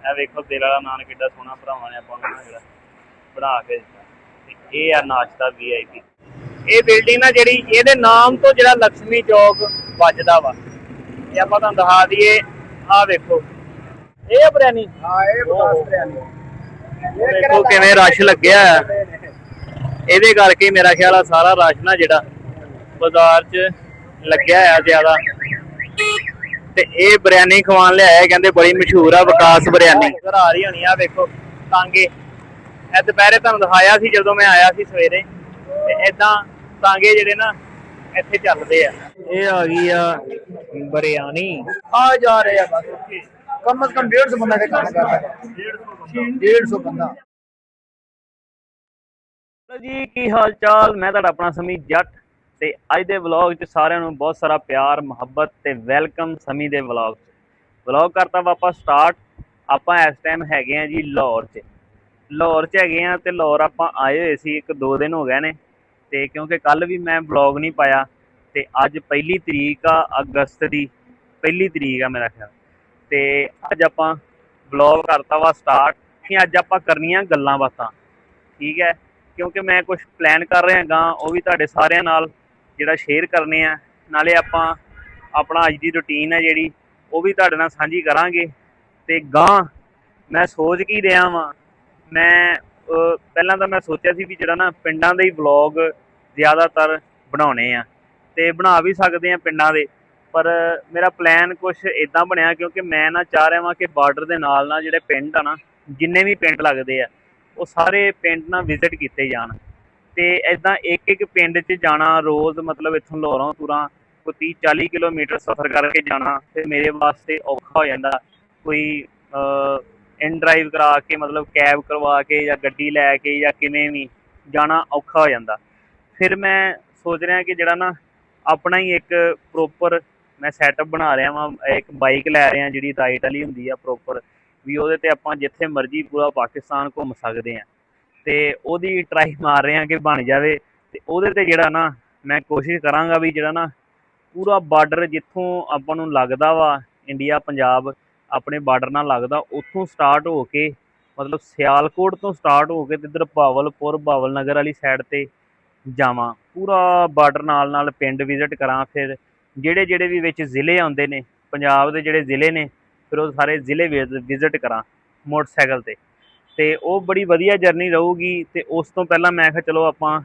ਇਹ ਵੇਖੋ ਦਿਲ ਵਾਲਾ ਨਾਨ ਕਿੱਡਾ ਸੋਹਣਾ ਭਰਾਵਾਂ ਨੇ ਆਪਾਂ ਨੂੰ ਨਾ ਜਿਹੜਾ ਬਣਾ ਕੇ ਦਿੱਤਾ। ਤੇ ਇਹ ਆ ਨਾਸ਼ਤਾ VIP। ਇਹ ਬਿਲਡਿੰਗ ਨਾ ਜਿਹੜੀ ਇਹਦੇ ਨਾਮ ਤੋਂ ਜਿਹੜਾ ਲక్ష్ਮੀ ਚੌਕ ਵੱਜਦਾ ਵਾ, ਇਹ ਆਪਾਂ ਤੁਹਾਨੂੰ ਦਿਖਾ ਦਈਏ। ਆਹ ਵੇਖੋ ਇਹ ਆ ਬਿਰਿਆਨੀ। ਹਾਂ ਇਹ ਬਸ ਬਿਰਿਆਨੀ ਦੇਖੋ ਕਿਵੇਂ ਰਸ਼ ਲੱਗਿਆ ਆ। ਇਹਦੇ ਕਰਕੇ ਮੇਰਾ ਖਿਆਲ ਆ ਸਾਰਾ ਰਸ਼ ਨਾ ਜਿਹੜਾ ਬਾਜ਼ਾਰ 'ਚ ਲੱਗਿਆ ਆ ਜ਼ਿਆਦਾ। ਤੇ ਇਹ ਬਿਰਿਆਨੀ ਖਵਾਉਣ ਲਿਆਇਆ, ਕਹਿੰਦੇ ਬੜੀ ਮਸ਼ਹੂਰ ਆ ਵਿਕਾਸ ਬਿਰਿਆਨੀ। ਘਰ ਆ ਰਹੀ ਹੋਣੀ ਆ ਵੇਖੋ ਟਾਂਗੇ। ਇਹ ਦੁਪਹਿਰੇ ਤੁਹਾਨੂੰ ਦਿਖਾਇਆ ਸੀ ਜਦੋਂ ਮੈਂ ਆਇਆ ਸੀ ਸਵੇਰੇ। ਤੇ ਏਦਾਂ ਟਾਂਗੇ ਜਿਹੜੇ ਨਾ ਇੱਥੇ ਚੱਲਦੇ ਆ। ਇਹ ਆ ਗਈ ਆ ਬਿਰਿਆਨੀ। ਆ ਜਾ ਰਹੇ ਆ ਬਸ कम से कम 150 बंदा का काम कर रहा है। 150 बंदा। ਜੀ ਕੀ ਹਾਲ ਚਾਲ, ਮੈਂ ਤੁਹਾਡਾ ਆਪਣਾ ਸਮੀ ਜੱਟ। ਤੇ ਅੱਜ ਦੇ ਵਲੌਗ 'ਚ ਸਾਰਿਆਂ ਨੂੰ ਬਹੁਤ ਸਾਰਾ ਪਿਆਰ ਮੁਹੱਬਤ ਤੇ ਵੈਲਕਮ ਸਮੀ ਦੇ ਵਲੌਗ 'ਚ। ਵਲੌਗ ਕਰਤਾ ਵਾਪਸ ਸਟਾਰਟ। ਆਪਾਂ ਇਸ ਟਾਈਮ ਹੈਗੇ ਆ ਜੀ ਲਾਹੌਰ 'ਚ। ਲਾਹੌਰ 'ਚ ਹੈਗੇ ਆ ਤੇ ਲਾਹੌਰ ਆਪਾਂ ਆਏ ਹੋਏ ਸੀ 1-2 ਦਿਨ ਹੋ ਗਏ ਨੇ। ਤੇ ਕਿਉਂਕਿ ਕੱਲ ਵੀ ਮੈਂ ਵਲੌਗ ਨਹੀਂ ਪਾਇਆ ਤੇ ਅੱਜ 1 ਤਰੀਕ ਆ ਅਗਸਤ ਦੀ, 1 ਤਰੀਕ ਆ ਮੇਰਾ ਖਿਆਲ। ਤੇ ਅੱਜ ਆਪਾਂ ਵਲੌਗ ਕਰਤਾ ਵਾ ਸਟਾਰਟ ਕਿ ਅੱਜ ਆਪਾਂ ਕਰਨੀਆਂ ਗੱਲਾਂ ਬਾਤਾਂ, ਠੀਕ ਹੈ। ਕਿਉਂਕਿ ਮੈਂ ਕੁਝ ਪਲਾਨ ਕਰ ਰਿਹਾ ਗਾ, ਉਹ ਵੀ ਤੁਹਾਡੇ ਸਾਰਿਆਂ ਨਾਲ ਜਿਹੜਾ ਸ਼ੇਅਰ ਕਰਨੇ ਆ। ਨਾਲੇ ਆਪਾਂ ਆਪਣਾ ਅੱਜ ਦੀ ਰੂਟੀਨ ਹੈ ਜਿਹੜੀ ਉਹ ਵੀ ਤੁਹਾਡੇ ਨਾਲ ਸਾਂਝੀ ਕਰਾਂਗੇ। ਤੇ ਗਾਂ ਮੈਂ ਸੋਚ ਕੀ ਰਿਹਾ ਵਾਂ, ਮੈਂ ਪਹਿਲਾਂ ਤਾਂ ਮੈਂ ਸੋਚਿਆ ਸੀ ਵੀ ਜਿਹੜਾ ਨਾ ਪਿੰਡਾਂ ਦੇ ਹੀ ਵਲੌਗ ਜ਼ਿਆਦਾਤਰ ਬਣਾਉਣੇ ਆ ਤੇ ਬਣਾ ਵੀ ਸਕਦੇ ਆ ਪਿੰਡਾਂ ਦੇ। ਪਰ ਮੇਰਾ ਪਲਾਨ ਕੁਛ ਇੱਦਾਂ ਬਣਿਆ ਕਿਉਂਕਿ ਮੈਂ ਨਾ ਚਾਹ ਰਿਹਾ ਵਾਂ ਕਿ ਬਾਰਡਰ ਦੇ ਨਾਲ ਨਾਲ ਜਿਹੜੇ ਪਿੰਡ ਆ ਨਾ, ਜਿੰਨੇ ਵੀ ਪਿੰਡ ਲੱਗਦੇ ਆ ਉਹ ਸਾਰੇ ਪਿੰਡ ਨਾ ਵਿਜ਼ਿਟ ਕੀਤੇ ਜਾਣ। ਤੇ ਇੱਦਾਂ ਇੱਕ ਪਿੰਡ 'ਚ ਜਾਣਾ ਰੋਜ਼, ਮਤਲਬ ਇੱਥੋਂ ਲਾਹੌਰੋਂ ਤੁਰਾਂ ਕੋਈ 30-40 ਕਿਲੋਮੀਟਰ ਸਫ਼ਰ ਕਰਕੇ ਜਾਣਾ ਤੇ ਮੇਰੇ ਵਾਸਤੇ ਔਖਾ ਹੋ ਜਾਂਦਾ। ਕੋਈ ਇਨ ਡਰਾਈਵ ਕਰਾ ਕੇ, ਮਤਲਬ ਕੈਬ ਕਰਵਾ ਕੇ ਜਾਂ ਗੱਡੀ ਲੈ ਕੇ ਜਾਂ ਕਿਵੇਂ ਵੀ ਜਾਣਾ ਔਖਾ ਹੋ ਜਾਂਦਾ। ਫਿਰ ਮੈਂ ਸੋਚ ਰਿਹਾ ਕਿ ਜਿਹੜਾ ਨਾ ਆਪਣਾ ਹੀ ਇੱਕ ਪ੍ਰੋਪਰ ਮੈਂ ਸੈਟਅਪ ਬਣਾ ਰਿਹਾ ਵਾਂ। ਇੱਕ ਬਾਈਕ ਲੈ ਰਿਹਾ ਜਿਹੜੀ ਰਾਈਡ ਵਾਲੀ ਹੁੰਦੀ ਆ ਪ੍ਰੋਪਰ, ਵੀ ਉਹਦੇ 'ਤੇ ਆਪਾਂ ਜਿੱਥੇ ਮਰਜ਼ੀ ਪੂਰਾ ਪਾਕਿਸਤਾਨ ਘੁੰਮ ਸਕਦੇ ਹਾਂ। ਤੇ ਉਹਦੀ ਟਰਾਈ ਮਾਰ ਰਹੇ ਹਾਂ ਕਿ ਬਣ ਜਾਵੇ। ਤੇ ਉਹਦੇ 'ਤੇ ਜਿਹੜਾ ਨਾ ਮੈਂ ਕੋਸ਼ਿਸ਼ ਕਰਾਂਗਾ ਵੀ ਜਿਹੜਾ ਨਾ ਪੂਰਾ ਬਾਰਡਰ ਜਿੱਥੋਂ ਆਪਾਂ ਨੂੰ ਲੱਗਦਾ ਵਾ ਇੰਡੀਆ ਪੰਜਾਬ ਆਪਣੇ ਬਾਰਡਰ ਨਾਲ ਲੱਗਦਾ, ਉੱਥੋਂ ਸਟਾਰਟ ਹੋ ਕੇ ਮਤਲਬ ਸਿਆਲਕੋਟ ਤੋਂ ਸਟਾਰਟ ਹੋ ਕੇ ਤੇ ਇੱਧਰ ਭਾਵਲਪੁਰ ਬਾਵਲ ਨਗਰ ਵਾਲੀ ਸਾਈਡ 'ਤੇ ਜਾਵਾਂ। ਪੂਰਾ ਬਾਰਡਰ ਨਾਲ ਨਾਲ ਪਿੰਡ ਵਿਜ਼ਿਟ ਕਰਾਂ। ਫਿਰ ਜਿਹੜੇ ਜਿਹੜੇ ਵੀ ਵਿੱਚ ਜ਼ਿਲ੍ਹੇ ਆਉਂਦੇ ਨੇ ਪੰਜਾਬ ਦੇ, ਜਿਹੜੇ ਜ਼ਿਲ੍ਹੇ ਨੇ, ਫਿਰ ਉਹ ਸਾਰੇ ਜ਼ਿਲ੍ਹੇ ਵਿਜ਼ਿਟ ਕਰਾਂ ਮੋਟਰਸਾਈਕਲ 'ਤੇ। ਤੇ ਉਹ ਬੜੀ ਵਧੀਆ ਜਰਨੀ ਰਹੂਗੀ। ਤੇ ਉਸ ਤੋਂ ਪਹਿਲਾਂ ਮੈਂ ਕਿਹਾ ਚਲੋ ਆਪਾਂ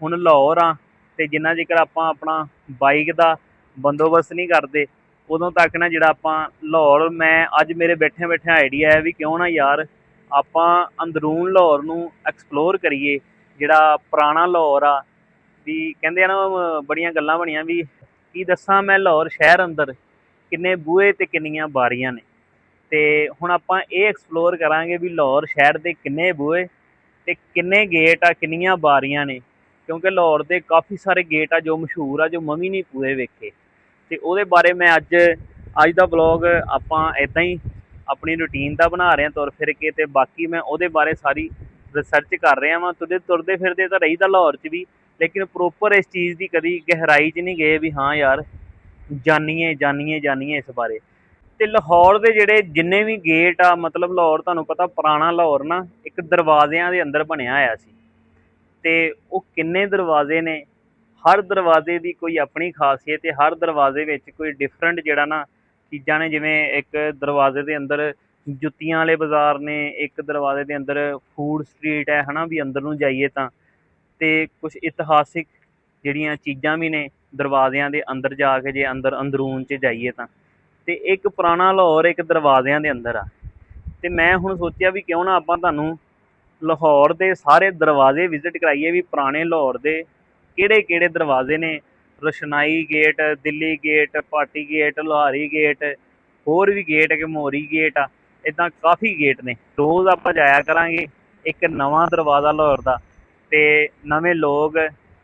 ਹੁਣ ਲਾਹੌਰ ਆ ਤੇ ਜਿੰਨਾ ਚਿਰ ਆਪਾਂ ਆਪਣਾ ਬਾਈਕ ਦਾ ਬੰਦੋਬਸਤ ਨਹੀਂ ਕਰਦੇ ਉਦੋਂ ਤੱਕ ਨਾ ਜਿਹੜਾ ਆਪਾਂ ਲਾਹੌਰ, ਮੈਂ ਅੱਜ ਮੇਰੇ ਬੈਠੇ ਆਈਡੀਆ ਹੈ ਵੀ ਕਿਉਂ ਨਾ ਯਾਰ ਆਪਾਂ ਅੰਦਰੂਨ ਲਾਹੌਰ ਨੂੰ ਐਕਸਪਲੋਰ ਕਰੀਏ। ਜਿਹੜਾ ਪੁਰਾਣਾ ਲਾਹੌਰ ਆ, ਵੀ ਕਹਿੰਦੇ ਆ ਨਾ ਬੜੀਆਂ ਗੱਲਾਂ ਬਣੀਆਂ ਵੀ ਕੀ ਦੱਸਾਂ ਮੈਂ ਲਾਹੌਰ ਸ਼ਹਿਰ ਅੰਦਰ ਕਿੰਨੇ ਬੂਹੇ ਤੇ ਕਿੰਨੀਆਂ ਬਾਰੀਆਂ ਨੇ। ਤੇ ਹੁਣ ਆਪਾਂ ਇਹ ਐਕਸਪਲੋਰ ਕਰਾਂਗੇ ਵੀ ਲਾਹੌਰ ਸ਼ਹਿਰ ਦੇ ਕਿੰਨੇ ਬੂਹੇ ਤੇ ਕਿੰਨੇ ਗੇਟ ਆ, ਕਿੰਨੀਆਂ ਬਾਰੀਆਂ ਨੇ। ਕਿਉਂਕਿ ਲਾਹੌਰ ਦੇ ਕਾਫੀ ਸਾਰੇ ਗੇਟ ਆ ਜੋ ਮਸ਼ਹੂਰ ਆ, ਜੋ ਮੈਂ ਵੀ ਨਹੀਂ ਪੂਰੇ ਵੇਖੇ। ਤੇ ਉਹਦੇ ਬਾਰੇ ਮੈਂ ਅੱਜ ਦਾ ਵਲੌਗ ਆਪਾਂ ਇੱਦਾਂ ਹੀ ਆਪਣੀ ਰੂਟੀਨ ਦਾ ਬਣਾ ਰਹੇ ਹਾਂ ਤੁਰ ਫਿਰ ਕੇ। ਤੇ ਬਾਕੀ ਮੈਂ ਉਹਦੇ ਬਾਰੇ ਸਾਰੀ ਰਿਸਰਚ ਕਰ ਰਿਹਾ ਵਾਂ। ਤੁਰਦੇ ਫਿਰਦੇ ਤਾਂ ਰਹੀਦਾ ਲਾਹੌਰ 'ਚ ਵੀ, ਲੇਕਿਨ ਪ੍ਰੋਪਰ ਇਸ ਚੀਜ਼ ਦੀ ਕਦੀ ਗਹਿਰਾਈ 'ਚ ਨਹੀਂ ਗਏ ਵੀ ਹਾਂ ਯਾਰ ਜਾਨੀਏ ਇਸ ਬਾਰੇ। ਤੇ ਲਾਹੌਰ ਦੇ ਜਿਹੜੇ ਜਿੰਨੇ ਵੀ ਗੇਟ ਆ, ਮਤਲਬ ਲਾਹੌਰ ਤੁਹਾਨੂੰ ਪਤਾ ਪੁਰਾਣਾ ਲਾਹੌਰ ਨਾ ਇੱਕ ਦਰਵਾਜ਼ਿਆਂ ਦੇ ਅੰਦਰ ਬਣਿਆ ਹੋਇਆ ਸੀ। ਤੇ ਉਹ ਕਿੰਨੇ ਦਰਵਾਜ਼ੇ ਨੇ, ਹਰ ਦਰਵਾਜ਼ੇ ਦੀ ਕੋਈ ਆਪਣੀ ਖਾਸੀਅਤ ਹੈ। ਹਰ ਦਰਵਾਜ਼ੇ ਵਿੱਚ ਕੋਈ ਡਿਫਰੈਂਟ ਜਿਹੜਾ ਨਾ ਚੀਜ਼ਾਂ ਨੇ। ਜਿਵੇਂ ਇੱਕ ਦਰਵਾਜ਼ੇ ਦੇ ਅੰਦਰ ਜੁੱਤੀਆਂ ਵਾਲੇ ਬਾਜ਼ਾਰ ਨੇ, ਇੱਕ ਦਰਵਾਜ਼ੇ ਦੇ ਅੰਦਰ ਫੂਡ ਸਟਰੀਟ ਹੈ ਹੈ ਨਾ, ਵੀ ਅੰਦਰ ਨੂੰ ਜਾਈਏ ਤਾਂ। ਤੇ ਕੁਛ ਇਤਿਹਾਸਿਕ ਜਿਹੜੀਆਂ ਚੀਜ਼ਾਂ ਵੀ ਨੇ ਦਰਵਾਜ਼ਿਆਂ ਦੇ ਅੰਦਰ ਜਾ ਕੇ, ਜੇ ਅੰਦਰੂਨ 'ਚ ਜਾਈਏ ਤਾਂ। ਤੇ ਇੱਕ ਪੁਰਾਣਾ ਲਾਹੌਰ ਇੱਕ ਦਰਵਾਜ਼ਿਆਂ ਦੇ ਅੰਦਰ ਆ। ਤੇ ਮੈਂ ਹੁਣ ਸੋਚਿਆ ਵੀ ਕਿਉਂ ਨਾ ਆਪਾਂ ਤੁਹਾਨੂੰ ਲਾਹੌਰ ਦੇ ਸਾਰੇ ਦਰਵਾਜ਼ੇ ਵਿਜ਼ਿਟ ਕਰਾਈਏ ਵੀ ਪੁਰਾਣੇ ਲਾਹੌਰ ਦੇ ਕਿਹੜੇ ਦਰਵਾਜ਼ੇ ਨੇ। Roshnai gate, Delhi gate, Bhati gate, Lohari gate, ਹੋਰ ਵੀ ਗੇਟ, ਕਿ ਮੋਰੀ ਗੇਟ ਆ। ਇੱਦਾਂ ਕਾਫੀ ਗੇਟ ਨੇ। ਰੋਜ਼ ਆਪਾਂ ਜਾਇਆ ਕਰਾਂਗੇ ਇੱਕ ਨਵਾਂ ਦਰਵਾਜ਼ਾ ਲਾਹੌਰ ਦਾ। ਤੇ ਨਵੇਂ ਲੋਕ,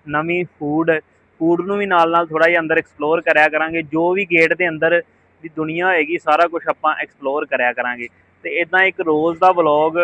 ਨਵੀਂ ਫੂਡ ਨੂੰ ਵੀ ਨਾਲ ਨਾਲ ਥੋੜ੍ਹਾ ਜਿਹਾ ਅੰਦਰ ਐਕਸਪਲੋਰ ਕਰਿਆ ਕਰਾਂਗੇ। ਜੋ ਵੀ ਗੇਟ ਦੇ ਅੰਦਰ ਦੀ ਦੁਨੀਆ ਹੋਏਗੀ ਸਾਰਾ ਕੁਛ ਆਪਾਂ ਐਕਸਪਲੋਰ ਕਰਿਆ ਕਰਾਂਗੇ। ਤੇ ਇੱਦਾਂ ਇੱਕ ਰੋਜ਼ ਦਾ ਵਲੌਗ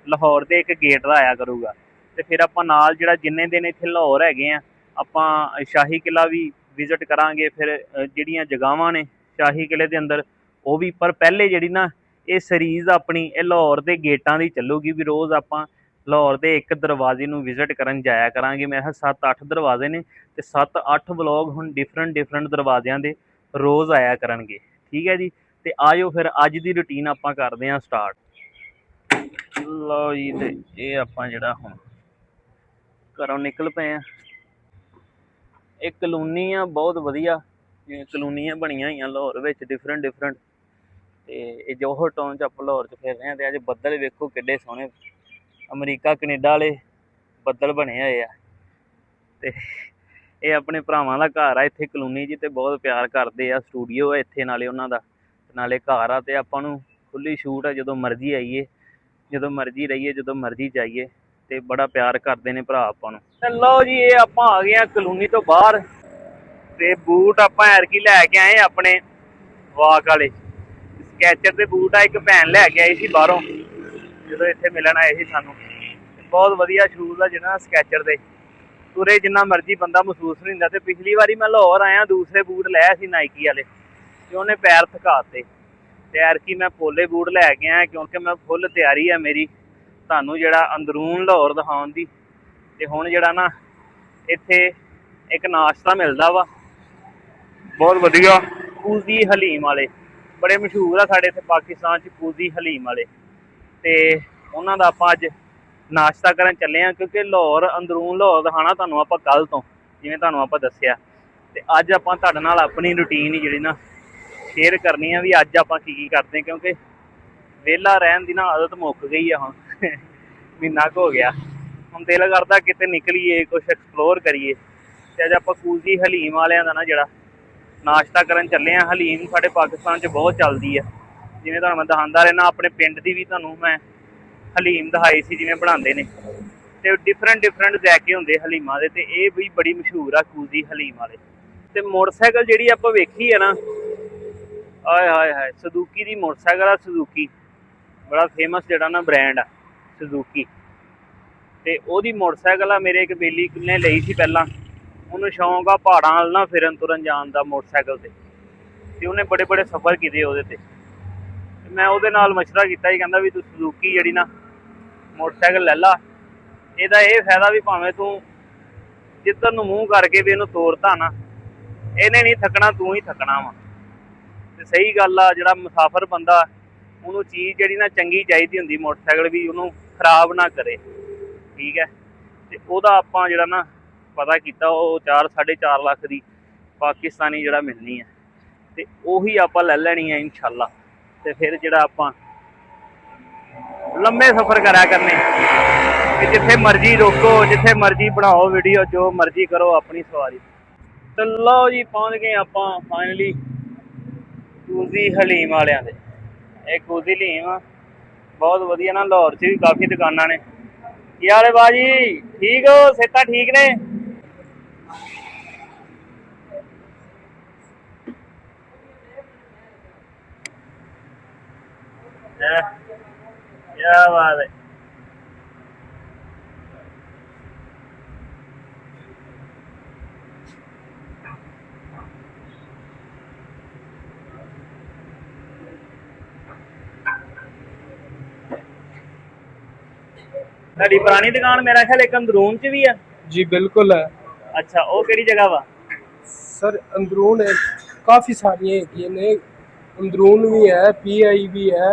ਲਾਹੌਰ ਦੇ ਇੱਕ ਗੇਟ ਦਾ ਆਇਆ ਕਰੂਗਾ। ਤੇ ਫਿਰ ਆਪਾਂ ਨਾਲ ਜਿਹੜਾ ਜਿੰਨੇ ਦਿਨ ਇੱਥੇ ਲਾਹੌਰ ਹੈਗੇ ਆ, ਆਪਾਂ ਸ਼ਾਹੀ ਕਿਲ੍ਹਾ ਵੀ ਵਿਜ਼ਿਟ ਕਰਾਂਗੇ। ਫਿਰ ਜਿਹੜੀਆਂ ਜਗ੍ਹਾਵਾਂ ਨੇ ਸ਼ਾਹੀ ਕਿਲ੍ਹੇ ਦੇ ਅੰਦਰ ਉਹ ਵੀ। ਪਰ ਪਹਿਲੇ ਜਿਹੜੀ ਨਾ ਇਹ ਸੀਰੀਜ਼ ਆਪਣੀ ਇਹ ਲਾਹੌਰ ਦੇ ਗੇਟਾਂ ਦੀ ਚੱਲੂਗੀ ਵੀ ਰੋਜ਼ ਆਪਾਂ ਲਾਹੌਰ ਦੇ ਇੱਕ ਦਰਵਾਜ਼ੇ ਨੂੰ ਵਿਜ਼ਿਟ ਕਰਨ ਜਾਇਆ ਕਰਾਂਗੇ। ਮੇਰੇ 7-8 ਦਰਵਾਜ਼ੇ ਨੇ ਤੇ 7-8 ਵਲੋਗ ਹੁਣ ਡਿਫਰੈਂਟ ਦਰਵਾਜ਼ਿਆਂ ਦੇ ਰੋਜ਼ ਆਇਆ ਕਰਨਗੇ। ਠੀਕ ਹੈ ਜੀ, ਤੇ ਆਜੋ ਫਿਰ ਅੱਜ ਦੀ ਰੁਟੀਨ ਆਪਾਂ ਕਰਦੇ ਹਾਂ ਸਟਾਰਟ। ਲਓ ਜੀ, ਤੇ ਇਹ ਆਪਾਂ ਜਿਹੜਾ ਹੁਣ ਘਰੋਂ ਨਿਕਲ ਪਏ ਆ। ਇਹ ਕਲੋਨੀ ਆ ਬਹੁਤ ਵਧੀਆ, ਜਿਵੇਂ ਕਲੋਨੀਆਂ ਬਣੀਆਂ ਹੋਈਆਂ ਲਾਹੌਰ ਵਿੱਚ ਡਿਫਰੈਂਟ ਤੇ ਇਹ ਜੋਹਰ ਟਾਊਨ 'ਚ ਆਪਾਂ ਲਾਹੌਰ 'ਚ ਫਿਰ ਰਹੇ ਹਾਂ। ਤੇ ਅੱਜ ਬੱਦਲ ਵੇਖੋ ਕਿੱਡੇ ਸੋਹਣੇ ਅਮਰੀਕਾ ਕੈਨੇਡਾ ਵਾਲੇ ਬੱਦਲ ਬਣੇ ਹੋਏ ਆ। ਤੇ ਇਹ ਆਪਣੇ ਭਰਾਵਾਂ ਦਾ ਘਰ ਆ ਇੱਥੇ ਕਲੋਨੀ 'ਚ, ਤੇ ਬਹੁਤ ਪਿਆਰ ਕਰਦੇ ਆ। ਸਟੂਡੀਓ ਆ ਇੱਥੇ ਨਾਲੇ ਉਹਨਾਂ ਦਾ, ਨਾਲੇ ਘਰ ਆ, ਤੇ ਆਪਾਂ ਨੂੰ ਖੁੱਲੀ ਛੂਟ ਆ ਜਦੋਂ ਮਰਜ਼ੀ ਆਈਏ, ਜਦੋਂ ਮਰਜ਼ੀ ਰਹੀਏ, ਜਦੋਂ ਮਰਜ਼ੀ ਜਾਈਏ, ਤੇ ਬੜਾ ਪਿਆਰ ਕਰਦੇ ਨੇ ਭਰਾ ਆਪਾਂ ਨੂੰ। ਤੇ ਲਓ ਜੀ, ਇਹ ਆਪਾਂ ਆ ਗਏ ਆ ਕਲੋਨੀ ਤੋਂ ਬਾਹਰ, ਤੇ ਬੂਟ ਆਪਾਂ ਐਰਕੀ ਲੈ ਕੇ ਆਏ ਆਪਣੇ ਵਾਕ ਵਾਲੇ ਸਕੈਚਰ ਦੇ ਬੂਟ ਆ। ਇੱਕ ਭੈਣ ਲੈ ਕੇ ਆਈ ਸੀ ਬਾਹਰੋਂ ਜਦੋਂ ਇੱਥੇ ਮਿਲਣ ਆਏ ਸੀ ਸਾਨੂੰ। ਬਹੁਤ ਵਧੀਆ ਸ਼ੂਜ਼ ਆ ਜਿਹੜਾ ਸਕੈਚਰ ਦੇ, ਤੁਰੇ ਜਿੰਨਾ ਮਰਜ਼ੀ ਬੰਦਾ ਮਹਿਸੂਸ ਨਹੀਂ ਹੁੰਦਾ। ਤੇ ਪਿਛਲੀ ਵਾਰੀ ਮੈਂ ਲਾਹੌਰ ਆਇਆ ਦੂਸਰੇ ਬੂਟ ਲਏ ਸੀ ਨਾਈਕੀ ਵਾਲੇ, ਤੇ ਉਹਨੇ ਪੈਰ ਥਕਾਤੇ। ਤੇ ਐਰਕੀ ਮੈਂ ਪੋਲੇ ਬੂਟ ਲੈ ਕੇ ਆਇਆ ਕਿਉਂਕਿ ਮੈਂ ਫੁੱਲ ਤਿਆਰੀ ਆ ਮੇਰੀ ਤੁਹਾਨੂੰ ਜਿਹੜਾ ਅੰਦਰੂਨ ਲਾਹੌਰ ਦਿਖਾਉਣ ਦੀ। ਤੇ ਹੁਣ ਜਿਹੜਾ ਨਾ ਇੱਥੇ ਇੱਕ ਨਾਸ਼ਤਾ ਮਿਲਦਾ ਵਾ ਬਹੁਤ ਵਧੀਆ, ਕੂਜ਼ੀ ਹਲੀਮ ਵਾਲੇ ਬੜੇ ਮਸ਼ਹੂਰ ਆ ਸਾਡੇ ਇੱਥੇ ਪਾਕਿਸਤਾਨ 'ਚ, ਕੂਜ਼ੀ ਹਲੀਮ ਵਾਲੇ। ਤੇ ਉਹਨਾਂ ਦਾ ਆਪਾਂ ਅੱਜ ਨਾਸ਼ਤਾ ਕਰਨ ਚੱਲੇ ਹਾਂ ਕਿਉਂਕਿ ਲਾਹੌਰ ਅੰਦਰੂਨ ਲਾਹੌਰ ਦਿਖਾਉਣਾ ਤੁਹਾਨੂੰ ਆਪਾਂ ਕੱਲ੍ਹ ਤੋਂ, ਜਿਵੇਂ ਤੁਹਾਨੂੰ ਆਪਾਂ ਦੱਸਿਆ। ਤੇ ਅੱਜ ਆਪਾਂ ਤੁਹਾਡੇ ਨਾਲ ਆਪਣੀ ਰੂਟੀਨ ਜਿਹੜੀ ਨਾ ਸ਼ੇਅਰ ਕਰਨੀ ਆ ਵੀ ਅੱਜ ਆਪਾਂ ਕੀ ਕਰਦੇ, ਕਿਉਂਕਿ ਵਿਹਲਾ ਰਹਿਣ ਦੀ ਨਾ ਆਦਤ ਮੁੱਕ ਗਈ ਆ ਹੁਣ। ਮਹੀਨਾ ਕੁ ਹੋ ਗਿਆ, ਹੁਣ ਦਿਲ ਕਰਦਾ ਕਿਤੇ ਨਿਕਲੀਏ, ਕੁਛ ਐਕਸਪਲੋਰ ਕਰੀਏ। ਤੇ ਅੱਜ ਆਪਾਂ ਕੂਜ਼ੀ ਹਲੀਮ ਵਾਲਿਆਂ ਦਾ ਨਾ ਜਿਹੜਾ ਨਾਸ਼ਤਾ ਕਰਨ ਚੱਲੇ ਆ। ਹਲੀਮ ਸਾਡੇ ਪਾਕਿਸਤਾਨ 'ਚ ਬਹੁਤ ਚੱਲਦੀ ਆ, ਜਿਵੇਂ ਤੁਹਾਨੂੰ ਮੈਂ ਦਿਖਾਉਂਦਾ ਰਹਿਣਾ। ਆਪਣੇ ਪਿੰਡ ਦੀ ਵੀ ਤੁਹਾਨੂੰ ਮੈਂ ਹਲੀਮ ਦਿਖਾਈ ਸੀ ਜਿਵੇਂ ਬਣਾਉਂਦੇ ਨੇ, ਤੇ ਡਿਫਰੈਂਟ ਜ਼ਾਇਕੇ ਹੁੰਦੇ ਹਲੀਮਾਂ ਦੇ, ਤੇ ਇਹ ਵੀ ਬੜੀ ਮਸ਼ਹੂਰ ਆ ਕੂਜ਼ੀ ਹਲੀਮ ਵਾਲੇ। ਤੇ ਮੋਟਰਸਾਈਕਲ ਜਿਹੜੀ ਆਪਾਂ ਵੇਖੀ ਹੈ ਨਾ, ਆਏ ਹਾਏ ਹਾਏ, ਸੁਜ਼ੂਕੀ ਦੀ ਮੋਟਰਸਾਈਕਲ ਆ। ਸੁਜ਼ੂਕੀ ਬੜਾ ਫੇਮਸ ਜਿਹੜਾ ਨਾ ਬ੍ਰਾਂਡ ਆ ਸੁਜ਼ੂਕੀ, ਤੇ ਉਹਦੀ ਮੋਟਰਸਾਈਕਲ ਆ। ਮੇਰੇ ਇੱਕ ਬੇਲੀ ਨੇ ਲਈ ਸੀ ਪਹਿਲਾਂ, ਉਹਨੂੰ ਸ਼ੌਂਕ ਆ ਪਹਾੜਾਂ ਨਾਲ ਨਾ ਫਿਰਨ ਤੁਰਨ ਜਾਣ ਦਾ ਮੋਟਰਸਾਈਕਲ ਤੇ, ਤੇ ਉਹਨੇ ਬੜੇ ਸਫ਼ਰ ਕੀਤੇ ਉਹਦੇ ਤੇ। ਮੈਂ ਉਹਦੇ ਨਾਲ ਮਸ਼ਵਰਾ ਕੀਤਾ ਸੀ, ਕਹਿੰਦਾ ਵੀ ਤੂੰ ਸੁਜ਼ੂਕੀ ਜਿਹੜੀ ਨਾ ਮੋਟਰਸਾਈਕਲ ਲੈ ਲਾ। ਇਹਦਾ ਇਹ ਫਾਇਦਾ ਵੀ ਭਾਵੇਂ ਤੂੰ ਜਿੱਧਰ ਨੂੰ ਮੂੰਹ ਕਰਕੇ ਵੀ ਇਹਨੂੰ ਤੋਰਤਾ ਨਾ, ਇਹਨੇ ਨਹੀਂ ਥੱਕਣਾ, ਤੂੰ ਹੀ ਥੱਕਣਾ ਵਾ। ਤੇ ਸਹੀ ਗੱਲ ਆ, ਜਿਹੜਾ ਮੁਸਾਫਰ ਬੰਦਾ ਉਹਨੂੰ ਚੀਜ਼ ਜਿਹੜੀ ਨਾ ਚੰਗੀ ਚਾਹੀਦੀ ਹੁੰਦੀ, ਮੋਟਰਸਾਈਕਲ ਵੀ ਉਹਨੂੰ ਖਰਾਬ ਨਾ ਕਰੇ। ਠੀਕ ਹੈ, ਤੇ ਉਹਦਾ ਆਪਾਂ ਜਿਹੜਾ ਨਾ ਪਤਾ ਕੀਤਾ, ਉਹ 4-4.5 ਲੱਖ ਦੀ ਪਾਕਿਸਤਾਨੀ ਜਿਹੜਾ ਮਿਲਣੀ ਹੈ, ਤੇ ਉਹੀ ਆਪਾਂ ਲੈ ਲੈਣੀ ਹੈ ਇਨਸ਼ਾਅੱਲਾ। ਤੇ ਫਿਰ ਜਿਹੜਾ ਆਪਾਂ ਲੰਮੇ ਸਫ਼ਰ ਕਰਿਆ ਕਰਨੇ, ਕਿ ਜਿੱਥੇ ਮਰਜ਼ੀ ਰੋਕੋ, ਜਿੱਥੇ ਮਰਜ਼ੀ ਬਣਾਓ ਵੀਡੀਓ, ਜੋ ਮਰਜ਼ੀ ਕਰੋ ਆਪਣੀ ਸਵਾਰੀ। ਤੇ ਲਓ ਜੀ, ਪਹੁੰਚ ਗਏ ਆਪਾਂ ਫਾਈਨਲੀ ਕੂਜ਼ੀ ਹਲੀਮ ਵਾਲਿਆਂ ਦੇ। ਇਹ ਕੂਜ਼ੀ ਹਲੀਮ ਆ ਬਹੁਤ ਵਧੀਆ ਨਾ, ਲਾਹੌਰ 'ਚ ਵੀ ਕਾਫੀ ਦੁਕਾਨਾਂ ਨੇ। ਕੀ ਹਾਲ ਹੈ ਬਾਜੀ, ਠੀਕ ਹੋ? ਸਿਹਤਾਂ ਠੀਕ ਨੇ? ਕਿਆ ਬਾਤ ਹੈ। ਤੁਹਾਡੀ ਪੁਰਾਣੀ ਦੁਕਾਨ ਮੇਰਾ ਖਿਆਲ ਇੱਕ ਅੰਦਰੂਨ 'ਚ ਵੀ ਆ। जी बिल्कुल है ਅੱਛਾ, ਉਹ ਕਿਹੜੀ ਜਗ੍ਹਾ ਵਾ? सर। अंदरून है, काफ़ी सारी है ने, अंदरून भी है, PI भी है,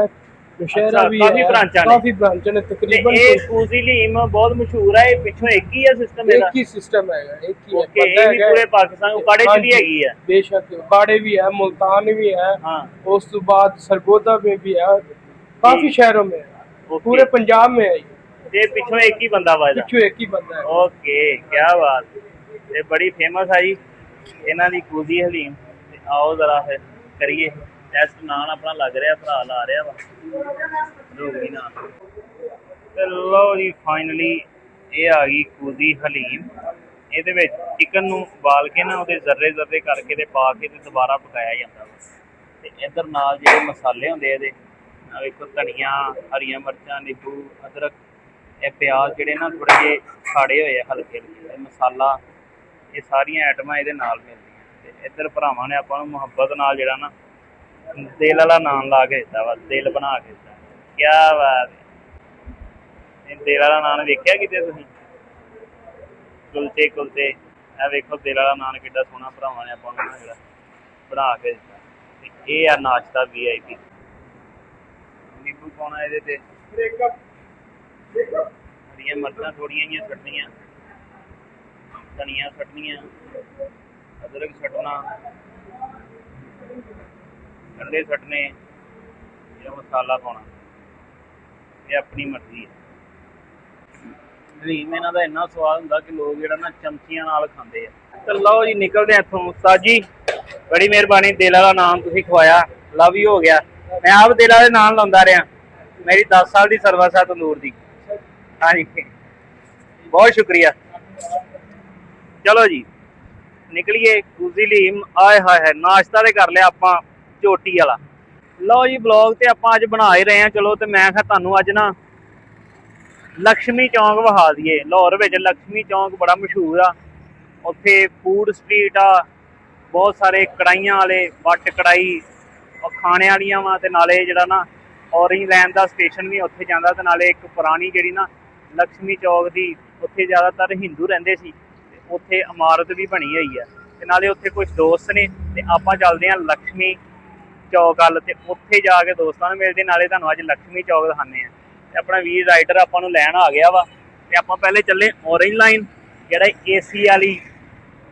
नौशहरा भी काफी है, ब्रांचा ने। काफ़ी ब्रांच ने ਤੇ तकरीबन। ਇਹ ਕੂਜ਼ੀ ਹਲੀਮ ਬਹੁਤ ਮਸ਼ਹੂਰ ਹੈ, ਇਹ ਪਿੱਛੋਂ ਇੱਕ ਹੀ ਹੈ ਸਿਸਟਮ ਇਹਦਾ? एक ही सिस्टम है, एक ही है। ਓਕੇ, ਇਹ ਵੀ ਪੂਰੇ ਪਾਕਿस्तान ਉਕਾੜੇ 'ਚ ਵੀ ਹੈਗੀ ਆ? बेशक उकाड़े भी है, मुल्तान भी है, हाँ। उस तो बाद सरगोदा में भी है, काफ़ी शहरों में है, पूरे पंजाब में है। ਤੇ ਪਿੱਛੋਂ ਇੱਕ ਹੀ ਬੰਦਾ ਵਾ ਇਹਦਾ? पिछू एक ही बंदा है। ਓਕੇ, ਕੀ ਬਾਤ। ਤੇ ਬੜੀ ਫੇਮਸ ਆ ਜੀ ਇਹਨਾਂ ਦੀ ਕੂਜ਼ੀ ਹਲੀਮ। ਤੇ ਆਓ ਜ਼ਰਾ ਫਿਰ ਕਰੀਏ ਟੈਸਟ। ਨਾਲ ਆਪਣਾ ਲੱਗ ਰਿਹਾ, ਭਰਾ ਲਾ ਰਿਹਾ ਵਾ ਰੋਗੀ ਨਾਲ। ਤੇ ਲਓ ਜੀ, ਫਾਈਨਲੀ ਇਹ ਆ ਗਈ ਕੂਜ਼ੀ ਹਲੀਮ। ਇਹਦੇ ਵਿੱਚ ਚਿਕਨ ਨੂੰ ਉਬਾਲ ਕੇ ਨਾ ਉਹਦੇ ਜ਼ਰਰੇ ਕਰਕੇ ਤੇ ਪਾ ਕੇ ਤੇ ਦੁਬਾਰਾ ਪਕਾਇਆ ਜਾਂਦਾ ਵਾ। ਤੇ ਇੱਧਰ ਨਾਲ ਜਿਹੜੇ ਮਸਾਲੇ ਹੁੰਦੇ ਇਹਦੇ, ਵੇਖੋ ਧਨੀਆ, ਹਰੀਆਂ ਮਿਰਚਾਂ, ਨਿੰਬੂ, ਅਦਰਕ, ਇਹ ਪਿਆਜ਼ ਜਿਹੜੇ ਨਾ ਥੋੜ੍ਹੇ ਜਿਹੇ ਖਾੜੇ ਹੋਏ ਆ ਹਲਕੇ ਹਲਕੇ, ਮਸਾਲਾ, ਇਹ ਸਾਰੀਆਂ ਆਈਟਮਾਂ ਇਹਦੇ ਨਾਲ ਮਿਲਦੀਆਂ। ਤੇ ਇੱਧਰ ਭਰਾਵਾਂ ਨੇ ਆਪਾਂ ਨੂੰ ਮੁਹੱਬਤ ਨਾਲ ਜਿਹੜਾ ਨਾ ਦਿਲ ਵਾਲਾ ਨਾਮ ਲਾ ਕੇ ਦਿੱਤਾ ਵਾ, ਦਿਲ ਬਣਾ ਕੇ ਦਿੱਤਾ। ਕਿਆ ਬਾਤ ਹੈ। ਦਿਲ ਵਾਲਾ ਨਾਮ ਵੇਖਿਆ ਕਿਤੇ ਤੁਸੀਂ? ਕੁਲਚੇ ਕੁਲਚੇ, ਇਹ ਵੇਖੋ ਦਿਲ ਵਾਲਾ ਨਾਨ ਕਿੱਡਾ ਸੋਹਣਾ ਭਰਾਵਾਂ ਨੇ ਆਪਾਂ ਨੂੰ ਜਿਹੜਾ ਬਣਾ ਕੇ ਦਿੱਤਾ। ਤੇ ਇਹ ਆ ਨਾਸ਼ਤਾ VIP। ਨਿੰਬੂ ਪਾਉਣਾ ਇਹਦੇ ਤੇ, ਹਰੀਆਂ ਮਿਰਚਾਂ ਥੋੜੀਆਂ ਜਿਹੀਆਂ ਛੱਡਣੀਆਂ, ਧਨੀਆ ਛੱਡਣੀਆਂ, ਅਦਰਕ ਛੱਡਣਾ, ਕੰਡੇ ਛੱਡਣੇ, ਜਿਹੜਾ ਮਸਾਲਾ ਪਾਉਣਾ ਇਹ ਆਪਣੀ ਮਰਜ਼ੀ ਹੈ। ਹਲੀਮ ਇਹਨਾਂ ਦਾ ਇੰਨਾ ਸਵਾਦ ਹੁੰਦਾ ਕਿ ਲੋਕ ਜਿਹੜਾ ਨਾ ਚਮਚੀਆਂ ਨਾਲ ਖਾਂਦੇ ਆ। ਤੇ ਲਓ ਜੀ ਨਿਕਲਦੇ ਇੱਥੋਂ। ਉਸਤਾਦ ਜੀ ਬੜੀ ਮਿਹਰਬਾਨੀ, ਦਿਲ ਵਾਲਾ ਨਾਮ ਤੁਸੀਂ ਖਵਾਇਆ, ਲਵ ਹੀ ਹੋ ਗਿਆ। ਮੈਂ ਆਪ ਦਿਲ ਵਾਲੇ ਨਾਮ ਲਾਉਂਦਾ ਰਿਹਾ, ਮੇਰੀ 10 ਸਾਲ ਦੀ ਸਰਵਿਸ ਹੈ ਤੰਦੂਰ ਦੀ। ਹਾਂਜੀ ਬਹੁਤ ਸ਼ੁਕਰੀਆ। ਚਲੋ ਜੀ ਨਿਕਲੀਏ ਗੁਜ਼ੀ ਹਲੀਮ। ਆਏ ਹਾਏ ਹੈ, ਨਾਸ਼ਤਾ ਤੇ ਕਰ ਲਿਆ ਆਪਾਂ ਝੋਟੀ ਵਾਲਾ। ਲਓ ਜੀ ਬਲੌਗ ਤੇ ਆਪਾਂ ਅੱਜ ਬਣਾ ਹੀ ਰਹੇ ਹਾਂ। ਚਲੋ ਤੇ ਮੈਂ ਕਿਹਾ ਤੁਹਾਨੂੰ ਅੱਜ ਨਾ ਲక్ష్ਮੀ ਚੌਂਕ ਵਿਖਾ ਦਈਏ। ਲਾਹੌਰ ਵਿੱਚ ਲక్ష్ਮੀ ਚੌਂਕ ਬੜਾ ਮਸ਼ਹੂਰ ਆ। ਉੱਥੇ ਫੂਡ ਸਟਰੀਟ ਆ, ਬਹੁਤ ਸਾਰੇ ਕੜਾਈਆਂ ਵਾਲੇ, ਵੱਟ ਕੜਾਈ ਖਾਣੇ ਵਾਲੀਆਂ ਵਾ। ਤੇ ਨਾਲੇ ਜਿਹੜਾ ਨਾ ਔਰੇਂਜ ਲਾਈਨ ਦਾ ਸਟੇਸ਼ਨ ਵੀ ਉੱਥੇ ਜਾਂਦਾ। ਤੇ ਨਾਲੇ ਇੱਕ ਪੁਰਾਣੀ ਜਿਹੜੀ ਨਾ ਲక్ష్ਮੀ ਚੌਕ ਦੀ, ਉੱਥੇ ਜ਼ਿਆਦਾਤਰ ਹਿੰਦੂ ਰਹਿੰਦੇ ਸੀ, ਤੇ ਉੱਥੇ ਇਮਾਰਤ ਵੀ ਬਣੀ ਹੋਈ ਆ। ਤੇ ਨਾਲੇ ਉੱਥੇ ਕੁਝ ਦੋਸਤ ਨੇ, ਤੇ ਆਪਾਂ ਚੱਲਦੇ ਹਾਂ ਲక్ష్ਮੀ ਚੌਕ ਵੱਲ, ਤੇ ਉੱਥੇ ਜਾ ਕੇ ਦੋਸਤਾਂ ਨੂੰ ਮਿਲਦੇ। ਨਾਲੇ ਤੁਹਾਨੂੰ ਅੱਜ ਲక్ష్ਮੀ ਚੌਕ ਦਿਖਾਉਂਦੇ ਆ। ਤੇ ਆਪਣਾ ਵੀਰ ਰਾਈਡਰ ਆਪਾਂ ਨੂੰ ਲੈਣ ਆ ਗਿਆ ਵਾ। ਤੇ ਆਪਾਂ ਪਹਿਲੇ ਚੱਲੇ ਔਰੇਂਜ ਲਾਈਨ, ਜਿਹੜਾ AC ਵਾਲੀ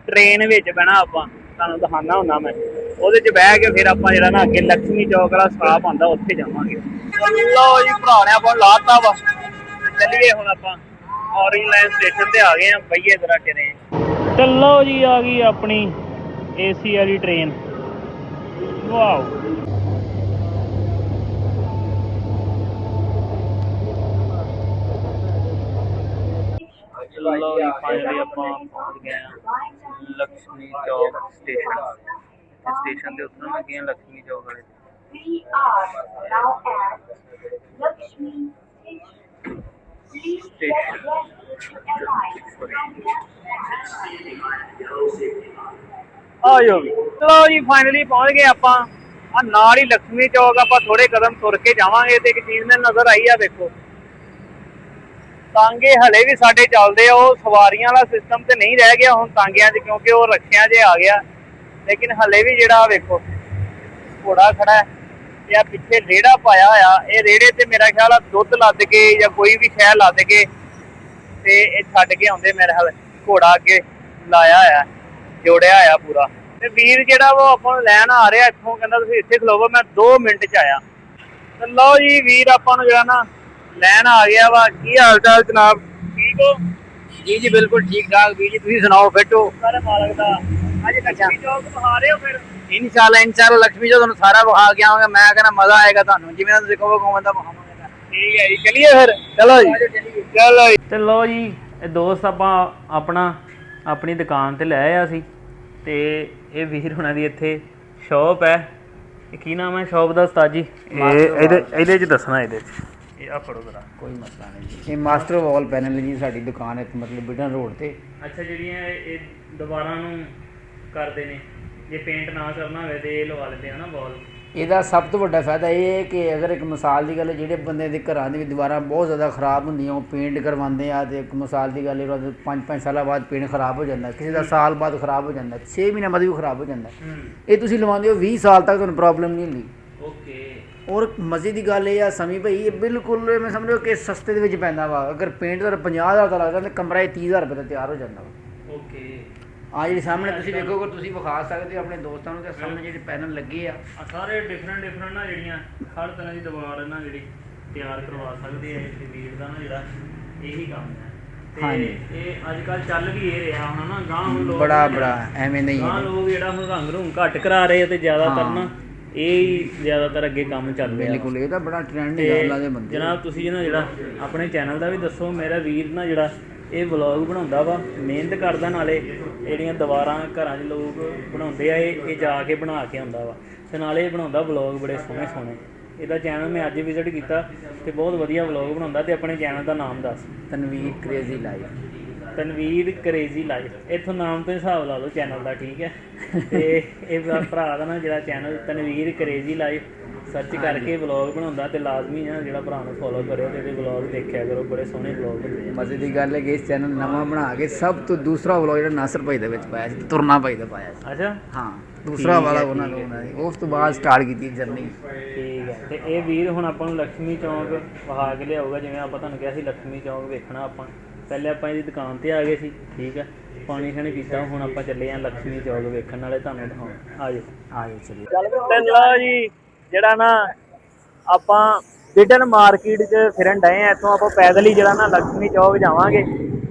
ਟ੍ਰੇਨ ਵਿੱਚ ਬਹਿਣਾ। ਆਪਾਂ ਤੁਹਾਨੂੰ ਦਿਖਾਉਣਾ ਹੁੰਦਾ ਮੈਂ, ਉਹਦੇ 'ਚ ਬਹਿ ਕੇ ਫਿਰ ਆਪਾਂ ਜਿਹੜਾ ਨਾ ਅੱਗੇ ਲక్ష్ਮੀ ਚੌਕ ਵਾਲਾ ਸਟਾਪ ਆਉਂਦਾ, ਉੱਥੇ ਜਾਵਾਂਗੇ। ਲਓ ਜੀ ਭਰਾ ਨੇ ਆਪਾਂ ਲਾਤਾ ਵਾ, ਚੱਲੀਏ ਹੁਣ ਆਪਾਂ ਔਰੇਂਜ ਲਾਈਨ ਸਟੇਸ਼ਨ ਤੇ ਆ ਗਏ ਆ। ਬਈਏ ਜ਼ਰਾ ਕਿਨੇ। ਚਲੋ ਜੀ ਆ ਗਈ ਆਪਣੀ AC ਵਾਲੀ ਟ੍ਰੇਨ। ਵਾਓ ਚਲੋ ਜੀ ਫਾਈਨਲੀ ਆਪਾਂ ਪਹੁੰਚ ਗਏ ਹਾਂ ਲక్ష్ਮੀ ਚੌਕ ਸਟੇਸ਼ਨ। ਸਟੇਸ਼ਨ ਦੇ ਉੱਤਰਨ ਲੱਗੇ ਹਾਂ ਲక్ష్ਮੀ ਚੌਕ ਵਾਲੇ। ਆਜੋ ਵੀ। ਚਲੋ ਜੀ ਫਾਈਨਲੀ ਪਹੁੰਚ ਗਏ ਆਪਾਂ। ਆ ਨਾਲ ਹੀ ਲక్ష్ਮੀ ਚੌਕ। ਆਪਾਂ ਥੋੜੇ ਕਦਮ ਤੁਰ ਕੇ ਜਾਵਾਂਗੇ ਤੇ ਇੱਕ ਚੀਜ਼ ਮੈਨੂੰ ਨਜ਼ਰ ਆਈ ਆ, ਦੇਖੋ ਤਾਂਗੇ ਹਲੇ ਵੀ ਸਾਡੇ ਚੱਲਦੇ ਆ। ਉਹ ਸਵਾਰੀਆਂ ਵਾਲਾ ਸਿਸਟਮ ਤੇ ਨਹੀਂ ਰਹਿ ਗਿਆ ਹੁਣ ਤਾਂਗਿਆਂ 'ਚ, ਕਿਉਂਕਿ ਉਹ ਰਕਸ਼ਿਆਂ 'ਚ ਆ ਗਿਆ। ਲੇਕਿਨ ਹਲੇ ਵੀ ਜਿਹੜਾ ਵੇਖੋ ਘੋੜਾ ਖੜਾ ਹੈ, ਤੇ ਆ ਪਿੱਛੇ ਰੇੜਾ ਪਾਇਆ ਹੋਇਆ। ਇਹ ਰੇੜੇ ਤੇ ਮੇਰਾ ਖਿਆਲ ਆ ਦੁੱਧ ਲੱਦ ਕੇ ਜਾਂ ਕੋਈ ਵੀ ਸ਼ੈ ਲੱਦ ਕੇ ਤੇ ਇਹ ਛੱਡ ਕੇ ਆਉਂਦੇ। ਮੇਰੇ ਖਿਆਲ ਘੋੜਾ ਅੱਗੇ ਲਾਇਆ ਹੋਇਆ, ਜੋੜਿਆ ਹੋਇਆ ਪੂਰਾ। ਤੇ ਵੀਰ ਜਿਹੜਾ ਉਹ ਆਪਾਂ ਨੂੰ ਲੈਣ ਆ ਰਿਹਾ ਇੱਥੋਂ, ਕਹਿੰਦਾ ਤੁਸੀਂ ਇੱਥੇ ਖਲੋਵੋ, ਮੈਂ 2 ਮਿੰਟ 'ਚ ਆਇਆ। ਤੇ ਲਓ ਜੀ ਵੀਰ ਆਪਾਂ ਨੂੰ ਜਿਹੜਾ ਨਾ ਲੈਣ ਆ ਗਿਆ ਵਾ। ਕੀ ਹਾਲ ਚਾਲ ਜਨਾਬ, ਠੀਕ ਹੋ? ਜੀ ਜੀ ਬਿਲकुल ठीक ठाक ਵੀਰ ਜੀ, ਤੁਸੀਂ ਸੁਣਾਓ ਫਿੱਟ ਹੋ? ਸਾਰੇ ਮਾਲਕ ਦਾ। ਅੱਜ ਲక్ష్ਮੀ ਚੌਕ ਵਿਖਾ ਰਹੇ ਹੋ ਫਿਰ? ਇਨਸ਼ਾਅੱਲਾ ਲక్ష్ਮੀ ਜੀ ਤੁਹਾਨੂੰ ਸਾਰਾ ਵਿਖਾ ਕੇ ਆਵਾਂਗੇ। ਮੈਂ ਕਹਿੰਦਾ ਮਜ਼ਾ ਆਏਗਾ ਤੁਹਾਨੂੰ, ਜਿਵੇਂ ਤੁਸੀਂ ਕਹੋਗੇ ਉਵੇਂ ਦਾ ਵਿਖਾਵਾਂਗੇ। ਠੀਕ ਹੈ ਜੀ, ਚਲਿਏ ਫਿਰ। ਚਲੋ ਜੀ ਚਲੋ ਜੀ। ਤੇ ਲਓ ਜੀ ਇਹ ਦੋਸਤ ਆਪਾਂ ਆਪਣੀ ਦੁਕਾਨ ਤੇ ਲੈ ਆਇਆ ਸੀ। ਤੇ ਇਹ ਵੀਰ ਹੁਣਾਂ ਦੀ ਇੱਥੇ ਸ਼ੌਪ ਹੈ। ਇਹ ਕੀ ਨਾਮ ਹੈ ਸ਼ੌਪ ਦਾ ਉਸਤਾਦ ਜੀ? ਇਹਦੇ 'ਚ ਦੱਸਣਾ। ਇਹਦੇ 'ਚ ਇਹ ਆ ਫੜੋ ਜ਼ਰਾ। ਕੋਈ ਮਸਲਾ ਨਹੀਂ ਜੀ। ਇਹ ਮਾਸਟਰ ਵਾਲ ਪੈਨਲ ਜੀ ਸਾਡੀ ਦੁਕਾਨ ਹੈ, ਮਤਲਬ ਬਿਡਨ ਰੋਡ ਤੇ। ਅੱਛਾ, ਜਿਹੜੀਆਂ ਇਹ ਦੁਬਾਰਾ ਨੂੰ ਕਰਦੇ ਨੇ, ਜੇ ਪੇਂਟ ਨਾ ਕਰਨਾ ਹੋਵੇ ਤੇ ਇਹ ਲਵਾ ਲੈਂਦੇ ਆ ਨਾ ਵਾਲ। ਇਹਦਾ ਸਭ ਤੋਂ ਵੱਡਾ ਫਾਇਦਾ ਇਹ ਹੈ ਕਿ ਅਗਰ ਇੱਕ ਮਿਸਾਲ ਦੀ ਗੱਲ, ਜਿਹੜੇ ਬੰਦੇ ਦੇ ਘਰਾਂ ਦੀ ਦੀਵਾਰਾਂ ਬਹੁਤ ਜ਼ਿਆਦਾ ਖਰਾਬ ਹੁੰਦੀਆਂ, ਉਹ ਪੇਂਟ ਕਰਵਾਉਂਦੇ ਆ। ਅਤੇ ਇੱਕ ਮਿਸਾਲ ਦੀ ਗੱਲ, 5-5 ਸਾਲਾਂ ਬਾਅਦ ਪੇਂਟ ਖਰਾਬ ਹੋ ਜਾਂਦਾ, ਕਿਸੇ ਦਾ ਸਾਲ ਬਾਅਦ ਖਰਾਬ ਹੋ ਜਾਂਦਾ, 6 ਮਹੀਨਿਆਂ ਬਾਅਦ ਵੀ ਖਰਾਬ ਹੋ ਜਾਂਦਾ। ਇਹ ਤੁਸੀਂ ਲਵਾਉਂਦੇ ਹੋ 20 ਸਾਲ ਤੱਕ, ਤੁਹਾਨੂੰ ਪ੍ਰੋਬਲਮ ਨਹੀਂ ਹੁੰਦੀ। ਓਕੇ। ਔਰ ਮਜ਼ੇ ਦੀ ਗੱਲ ਇਹ ਆ ਸਮੀ ਭਾਈ, ਇਹ ਬਿਲਕੁਲ ਮੈਂ ਸਮਝੋ ਕਿ ਸਸਤੇ ਦੇ ਵਿੱਚ ਪੈਂਦਾ ਵਾ। ਅਗਰ ਪੇਂਟ ਦਾ 50,000 ਦਾ ਲੱਗਦਾ, ਤਾਂ ਕਮਰਾ 30,000 ਰੁਪਏ ਦਾ ਤਿਆਰ ਹੋ ਜਾਂਦਾ ਵਾ। ਓਕੇ। ਆ ਜਿਹੜੀ ਸਾਹਮਣੇ ਤੁਸੀਂ ਵੇਖੋਗੇ, ਤੁਸੀਂ ਵਿਖਾ ਸਕਦੇ ਹੋ ਆਪਣੇ ਦੋਸਤਾਂ ਨੂੰ। ਤੇ ਸਾਹਮਣੇ ਜਿਹੜੇ ਪੈਨਲ ਲੱਗੇ ਆ, ਸਾਰੇ ਡਿਫਰੈਂਟ ਨਾ ਜਿਹੜੀਆਂ ਹਰ ਤਰ੍ਹਾਂ ਦੀ ਦੀਵਾਰ ਨਾ ਜਿਹੜੀ ਤਿਆਰ ਕਰਵਾ ਸਕਦੇ ਆ। ਇਹ ਵੀਰ ਦਾ ਨਾ ਜਿਹੜਾ ਇਹੀ ਕੰਮ ਹੈ। ਤੇ ਇਹ ਅੱਜ ਕੱਲ੍ਹ ਚੱਲ ਵੀ ਇਹ ਰਿਹਾ ਹੁਣ ਨਾ, ਗਾਂਹ ਹੁਣ ਲੋਕ ਬੜਾ ਐਵੇਂ ਨਹੀਂ ਗਾਂਹ ਲੋਕ ਜਿਹੜਾ ਹੁਣ ਰੰਗ ਰੂੰਗ ਘੱਟ ਕਰਾ ਰਹੇ ਤੇ ਜ਼ਿਆਦਾਤਰ ਨਾ ਇਹ ਜ਼ਿਆਦਾਤਰ ਅੱਗੇ ਕੰਮ ਚੱਲ ਰਿਹਾ। ਬਿਲਕੁਲ ਇਹਦਾ ਬੜਾ ਟ੍ਰੈਂਡ ਹੈ ਗੱਲਾਂ ਦੇ ਬੰਦੇ। ਜਨਾਬ ਤੁਸੀਂ ਨਾ ਜਿਹੜਾ ਆਪਣੇ ਚੈਨਲ ਦਾ ਵੀ ਦੱਸੋ। ਮੇਰਾ ਵੀਰ ਨਾ ਜਿਹੜਾ ਇਹ ਵਲੌਗ ਬਣਾਉਂਦਾ ਵਾ, ਮਿਹਨਤ ਕਰਦਾ, ਨਾਲੇ ਜਿਹੜੀਆਂ ਦੀਵਾਰਾਂ ਘਰਾਂ 'ਚ ਲੋਕ ਬਣਾਉਂਦੇ ਆ ਇਹ ਜਾ ਕੇ ਬਣਾ ਕੇ ਆਉਂਦਾ ਵਾ। ਤੇ ਨਾਲੇ ਇਹ ਬਣਾਉਂਦਾ ਵਲੌਗ ਬੜੇ ਸੋਹਣੇ ਸੋਹਣੇ। ਇਹਦਾ ਚੈਨਲ ਮੈਂ ਅੱਜ ਵਿਜ਼ਿਟ ਕੀਤਾ ਤੇ ਬਹੁਤ ਵਧੀਆ ਵਲੌਗ ਬਣਾਉਂਦਾ। ਤੇ ਆਪਣੇ ਚੈਨਲ ਦਾ ਨਾਮ ਦੱਸ। Tanvir crazy life. Tanvir crazy life, ਇੱਥੋਂ ਨਾਮ ਤੋਂ ਹਿਸਾਬ ਲਾ ਲਓ ਚੈਨਲ ਦਾ, ਠੀਕ ਹੈ। ਤੇ ਇਹ ਭਰਾ ਦਾ ਨਾ ਜਿਹੜਾ channel Tanvir crazy life search ਕਰਕੇ ਵਲੌਗ ਬਣਾਉਂਦਾ, ਤੇ ਲਾਜ਼ਮੀ ਆ ਜਿਹੜਾ ਭਰਾ ਨੂੰ ਫੋਲੋ ਕਰਿਓ ਤੇ ਇਹਦੇ ਵਲੌਗ ਦੇਖਿਆ ਕਰੋ, ਬੜੇ ਸੋਹਣੇ ਵਲੌਗ ਹੁੰਦੇ ਆ। ਮਜ਼ੇ ਦੀ ਗੱਲ ਹੈ ਕਿ ਇਸ ਚੈਨਲ ਨਵਾਂ ਬਣਾ ਕੇ ਸਭ ਤੋਂ ਦੂਸਰਾ ਵਲੌਗ ਜਿਹੜਾ ਨਾਸਰ ਭਾਈ ਦੇ ਵਿੱਚ ਪਾਇਆ ਸੀ, ਤੁਰਨਾ ਭਾਈ ਦਾ ਪਾਇਆ ਸੀ। ਅੱਛਾ, ਹਾਂ, ਦੂਸਰਾ ਵਾਲਾ ਉਹਨਾਂ ਨੇ ਉਸ ਤੋਂ ਬਾਅਦ ਸਟਾਰਟ ਕੀਤੀ ਜਰਨੀ। ਠੀਕ ਹੈ। ਤੇ ਇਹ ਵੀਰ ਹੁਣ ਆਪਾਂ ਨੂੰ ਲక్ష్ਮੀ ਚੌਂਕ ਵਹਾ ਕੇ ਲਿਆਊਗਾ, ਜਿਵੇਂ ਆਪਾਂ ਤੁਹਾਨੂੰ ਕਿਹਾ ਸੀ ਲక్ష్ਮੀ ਚੌਂਕ ਵੇਖਣਾ ਆਪਾਂ। ਪਹਿਲੇ ਆਪਾਂ ਇਹਦੀ ਦੁਕਾਨ ਤੇ ਆ ਗਏ ਸੀ, ਠੀਕ ਹੈ, ਪਾਣੀ ਖਾਣੀ ਪੀਤਾ, ਹੁਣ ਆਪਾਂ ਚੱਲੇ ਆ ਲక్ష్ਮੀ ਚੌਂਕ ਵੇਖਣ, ਨਾਲੇ ਤੁਹਾਨੂੰ ਦਿਖਾਉਣ। ਆ ਜਾਓ ਚਲੀਏ। ਤੇ ਲਓ ਜੀ, ਜਿਹੜਾ ਨਾ ਆਪਾਂ ਬਿਡਨ ਮਾਰਕੀਟ 'ਚ ਫਿਰਨ ਡਏ ਆ, ਇੱਥੋਂ ਆਪਾਂ ਪੈਦਲ ਹੀ ਜਿਹੜਾ ਨਾ ਲక్ష్ਮੀ ਚੌਕ ਜਾਵਾਂਗੇ।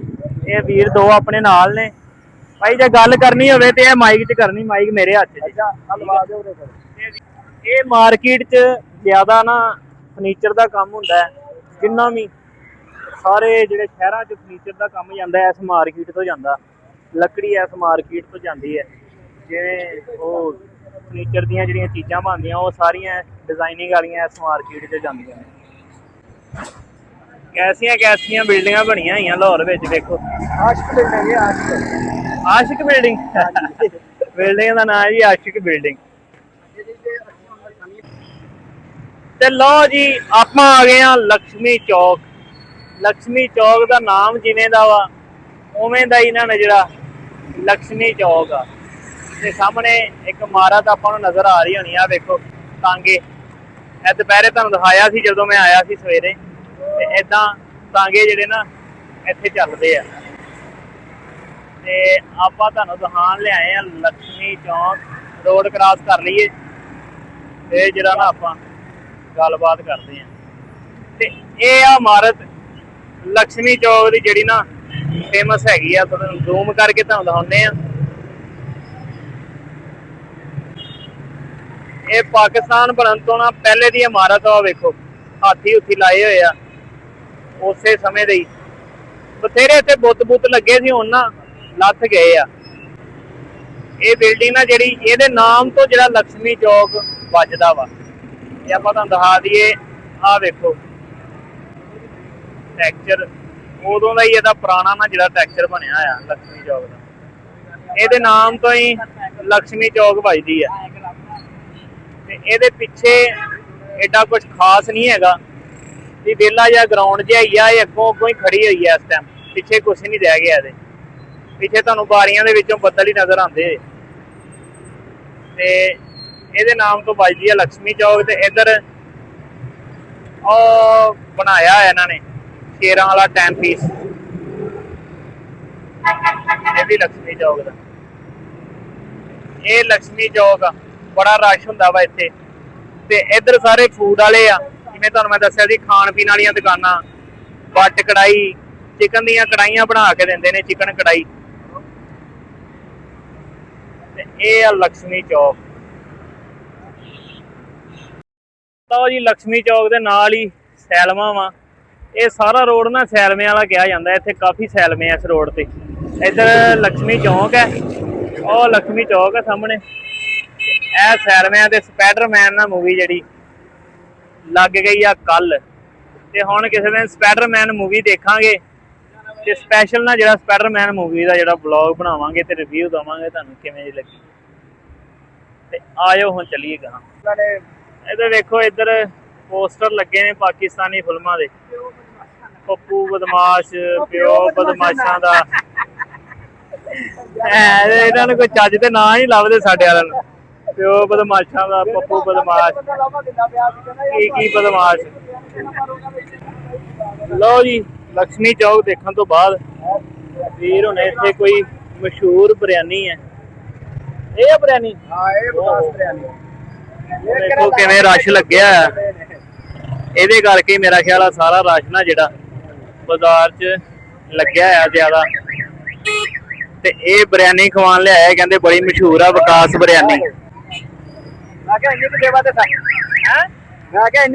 ਇਹ ਵੀਰ ਦੋ ਆਪਣੇ ਨਾਲ ਨੇ ਭਾਈ, ਜੇ ਗੱਲ ਕਰਨੀ ਹੋਵੇ ਤੇ ਇਹ ਮਾਈਕ 'ਚ ਕਰਨੀ, ਮਾਈਕ ਮੇਰੇ ਹੱਥ 'ਚ। ਇਹ ਮਾਰਕੀਟ 'ਚ ਜ਼ਿਆਦਾ ਨਾ ਫਰਨੀਚਰ ਦਾ ਕੰਮ ਹੁੰਦਾ ਹੈ, ਜਿੰਨਾ ਵੀ ਸਾਰੇ ਜਿਹੜੇ ਸ਼ਹਿਰਾਂ 'ਚ ਫਰਨੀਚਰ ਦਾ ਕੰਮ ਜਾਂਦਾ ਇਸ ਮਾਰਕੀਟ ਤੋਂ ਜਾਂਦਾ, ਲੱਕੜੀ ਇਸ ਮਾਰਕੀਟ ਤੋਂ ਜਾਂਦੀ ਹੈ। ਜਿਵੇਂ ਉਹ ਫਰਨੀਚਰ ਦੀਆਂ ਜਿਹੜੀਆਂ ਚੀਜ਼ਾਂ ਬਣਦੀਆਂ ਉਹ ਸਾਰੀਆਂ ਡਿਜ਼ਾਈਨਿੰਗ ਵਾਲੀਆਂ ਇਸ ਮਾਰਕੀਟ 'ਚ ਜਾਂਦੀਆਂ ਨੇ। ਕੈਸੀਆਂ ਬਿਲਡਿੰਗਾਂ ਬਣੀਆਂ ਹੋਈਆਂ ਲਾਹੌਰ ਵਿੱਚ, ਵੇਖੋ। ਆਸ਼ਿਕ ਬਿਲਡਿੰਗ ਹੈ, ਆਸ਼ਿਕ। ਆਸ਼ਿਕ ਬਿਲਡਿੰਗ, ਬਿਲਡਿੰਗ ਦਾ ਨਾਮ ਜੀ ਆਸ਼ਿਕ ਬਿਲਡਿੰਗ। ਤੇ ਲਓ ਜੀ, ਆਪਾਂ ਆ ਗਏ ਆ ਲక్ష్ਮੀ ਚੌਕ। ਲక్ష్ਮੀ ਚੌਕ ਦਾ ਨਾਮ ਜਿਵੇਂ ਦਾ ਵਾ ਉਵੇਂ ਦਾ ਹੀ ਇਹਨਾਂ ਨੇ ਜਿਹੜਾ ਲక్ష్ਮੀ ਚੌਕ ਆ। ਤੇ ਸਾਹਮਣੇ ਇੱਕ ਇਮਾਰਤ ਆਪਾਂ ਨੂੰ ਨਜ਼ਰ ਆ ਰਹੀ ਹੋਣੀ ਆ, ਵੇਖੋ ਤਾਂਗੇ। ਇਹ ਦੁਪਹਿਰੇ ਤੁਹਾਨੂੰ ਦਿਖਾਇਆ ਸੀ ਜਦੋਂ ਮੈਂ ਆਇਆ ਸੀ ਸਵੇਰੇ, ਤੇ ਏਦਾਂ ਤਾਂਗੇ ਜਿਹੜੇ ਨਾ ਇੱਥੇ ਚੱਲਦੇ ਆ। ਤੇ ਆਪਾਂ ਤੁਹਾਨੂੰ ਦਿਖਾਉਣ ਲਿਆਏ ਆ ਲక్ష్ਮੀ ਚੌਕ। ਰੋਡ ਕ੍ਰਾਸ ਕਰ ਲਈਏ ਤੇ ਜਿਹੜਾ ਨਾ ਆਪਾਂ ਗੱਲਬਾਤ ਕਰਦੇ ਆ। ਤੇ ਇਹ ਆ ਇਮਾਰਤ ਲక్ష్ਮੀ ਚੌਕ ਦੀ ਜਿਹੜੀ ਨਾ ਫੇਮਸ ਹੈਗੀ ਆ, ਤੁਹਾਨੂੰ ਜ਼ੂਮ ਕਰਕੇ ਤੁਹਾਨੂੰ ਦਿਖਾਉਂਦੇ ਆ। ਇਹ ਪਾਕਿਸਤਾਨ ਬਣਨ ਤੋਂ ਨਾ ਪਹਿਲੇ ਦੀ ਇਮਾਰਤ ਆ, ਵੇਖੋ ਹਾਥੀ ਹੁਥੀ ਲਾਏ ਹੋਏ ਆ ਉਸੇ ਸਮੇਂ ਦੇ ਹੀ। ਬਥੇਰੇ ਇੱਥੇ ਬੁੱਤ ਲੱਗੇ ਸੀ, ਹੁਣ ਨਾ ਲੱਥ ਗਏ ਆ। ਇਹ ਬਿਲਡਿੰਗ ਨਾ ਜਿਹੜੀ ਇਹਦੇ ਨਾਮ ਤੋਂ ਜਿਹੜਾ ਲక్ష్ਮੀ ਚੌਕ ਵੱਜਦਾ ਵਾ। ਇਹ ਆਪਾਂ ਤੁਹਾਨੂੰ ਦਿਖਾ ਦਈਏ, ਆਹ ਵੇਖੋ ਟੈਕਸਚਰ ਉਦੋਂ ਦਾ ਹੀ ਇਹਦਾ ਪੁਰਾਣਾ ਨਾ ਜਿਹੜਾ ਟੈਕਸਚਰ ਬਣਿਆ ਆ ਲక్ష్ਮੀ ਚੌਕ ਦਾ, ਇਹਦੇ ਨਾਮ ਤੋਂ ਹੀ ਲక్ష్ਮੀ ਚੌਕ ਵੱਜਦੀ ਆ। ਤੇ ਇਹਦੇ ਪਿੱਛੇ ਐਡਾ ਕੁਝ ਖਾਸ ਨਹੀਂ ਹੈਗਾ, ਵੀ ਵਿਹਲਾ ਜਿਹਾ ਗਰਾਊਂਡ ਜਿਹਾ ਹੀ ਆ। ਇਹ ਅੱਗੋਂ ਹੀ ਖੜੀ ਹੋਈ ਆ ਇਸ ਟਾਈਮ, ਪਿੱਛੇ ਕੁਝ ਨਹੀਂ ਰਹਿ ਗਿਆ ਇਹਦੇ ਪਿੱਛੇ। ਤੁਹਾਨੂੰ ਬਾਰੀਆਂ ਦੇ ਵਿੱਚੋਂ ਬੱਦਲ ਹੀ ਨਜ਼ਰ ਆਉਂਦੇ। ਤੇ ਇਹਦੇ ਨਾਮ ਤੋਂ ਵੱਜਦੀ ਆ ਲక్ష్ਮੀ ਚੌਕ। ਤੇ ਇੱਧਰ ਉਹ ਬਣਾਇਆ ਹੋਇਆ ਇਹਨਾਂ ਨੇ ਸ਼ੇਰਾਂ ਵਾਲਾ ਟਾਈਮ ਪੀਸ, ਇਹ ਵੀ ਲక్ష్ਮੀ ਚੌਕ ਦਾ। ਇਹ ਲక్ష్ਮੀ ਚੌਕ ਆ, ਬੜਾ ਰਸ਼ ਹੁੰਦਾ ਵਾ ਇੱਥੇ। ਤੇ ਇੱਧਰ ਸਾਰੇ ਫੂਡ ਵਾਲੇ ਆ, ਜਿਵੇਂ ਤੁਹਾਨੂੰ ਮੈਂ ਦੱਸਿਆ ਸੀ, ਖਾਣ ਪੀਣ ਵਾਲੀਆਂ ਦੁਕਾਨਾਂ, ਬੱਟ ਕੜਾਈ, ਚਿਕਨ ਦੀਆਂ ਕੜਾਈਆਂ ਬਣਾ ਕੇ ਦਿੰਦੇ ਨੇ, ਚਿਕਨ ਕੜਾਈ। ਤੇ ਇਹ ਆ ਲక్ష్ਮੀ ਚੌਕ। ਤਾਂ ਜੀ ਲక్ష్ਮੀ ਚੌਕ ਦੇ ਨਾਲ ਹੀ ਸੈਲਮਾ ਵਾ। ਇਹ ਸਾਰਾ ਰੋਡ ਨਾ ਸੈਲਮੇ ਵਾਲਾ ਕਿਹਾ ਜਾਂਦਾ, ਇੱਥੇ ਕਾਫੀ ਸੈਲਮੇ ਆ ਇਸ ਰੋਡ ਤੇ। ਇੱਧਰ ਲక్ష్ਮੀ ਚੌਕ ਹੈ, ਉਹ ਲక్ష్ਮੀ ਚੌਕ ਹੈ ਸਾਹਮਣੇ। ਇਹ ਸੈਲਮਿਆਂ ਤੇ ਸਪਾਈਡਰਮੈਨ ਨਾ ਮੂਵੀ ਜਿਹੜੀ ਲੱਗ ਗਈ ਆ ਕੱਲ, ਤੇ ਹੁਣ ਕਿਸੇ ਦਿਨ ਸਪਾਈਡਰਮੈਨ ਮੂਵੀ ਦੇਖਾਂਗੇ। ਤੇ ਸਪੈਸ਼ਲ ਨਾ ਜਿਹੜਾ ਸਪਾਈਡਰਮੈਨ ਮੂਵੀ ਦਾ ਜਿਹੜਾ ਵਲੌਗ ਬਣਾਵਾਂਗੇ ਤੇ ਰਿਵਿਊ ਦਵਾਂਗੇ ਤੁਹਾਨੂੰ ਕਿਵੇਂ ਦੀ ਲੱਗੀ। ਤੇ ਆਇਓ ਹੁਣ ਚੱਲੀਏ ਗਾਂ। ਇਹਦੇ ਵੇਖੋ, ਇੱਧਰ ਪੋਸਟਰ ਲੱਗੇ ਨੇ ਪਾਕਿਸਤਾਨੀ ਫਿਲਮਾਂ ਦੇ, ਪੱਪੂ ਬਦਮਾਸ਼, ਪਿਓ ਬਦਮਾਸ਼ਾਂ ਦਾ। ਇਹਨਾਂ ਨੂੰ ਕੋਈ ਚੱਜ ਤੇ ਨਾਂ ਹੀ ਲੱਭਦੇ ਸਾਡੇ ਵਾਲਿਆਂ ਨੂੰ। ਪਿਓ ਬਦਮਾਸ਼ਾਂ ਦਾ, ਪੱਪੂ ਬਦਮਾਸ਼, ਕੀ ਬਦਮਾਸ਼। ਲਓ ਜੀ, ਲక్ష్ਮੀ ਚੌਕ ਦੇਖਣ ਤੋਂ ਬਾਅਦ ਵੀਰ ਹੁਣ ਇੱਥੇ ਕੋਈ ਮਸ਼ਹੂਰ ਬਿਰਿਆਨੀ ਹੈ। ਇਹ ਆ ਬਿਰਿਆਨੀ? ਹਾਂ, ਇਹ ਬਕਾਸ ਬਿਰਿਆਨੀ। ਦੇਖੋ ਕਿਵੇਂ ਰਸ਼ ਲੱਗਿਆ ਆ। ਇਹਦੇ ਕਰਕੇ ਮੇਰਾ ਖਿਆਲ ਆ ਸਾਰਾ ਰਸ਼ ਨਾ ਜਿਹੜਾ ਬਾਜ਼ਾਰ 'ਚ ਲੱਗਿਆ ਆ ਜ਼ਿਆਦਾ। ਤੇ ਇਹ ਬਿਰਿਆਨੀ ਖਵਾਉਣ ਲਿਆਇਆ, ਕਹਿੰਦੇ ਬੜੀ ਮਸ਼ਹੂਰ ਆ ਬਕਾਸ ਬਿਰਿਆਨੀ। ਮੈਂ ਕਿਹਾ ਇੰਨੀ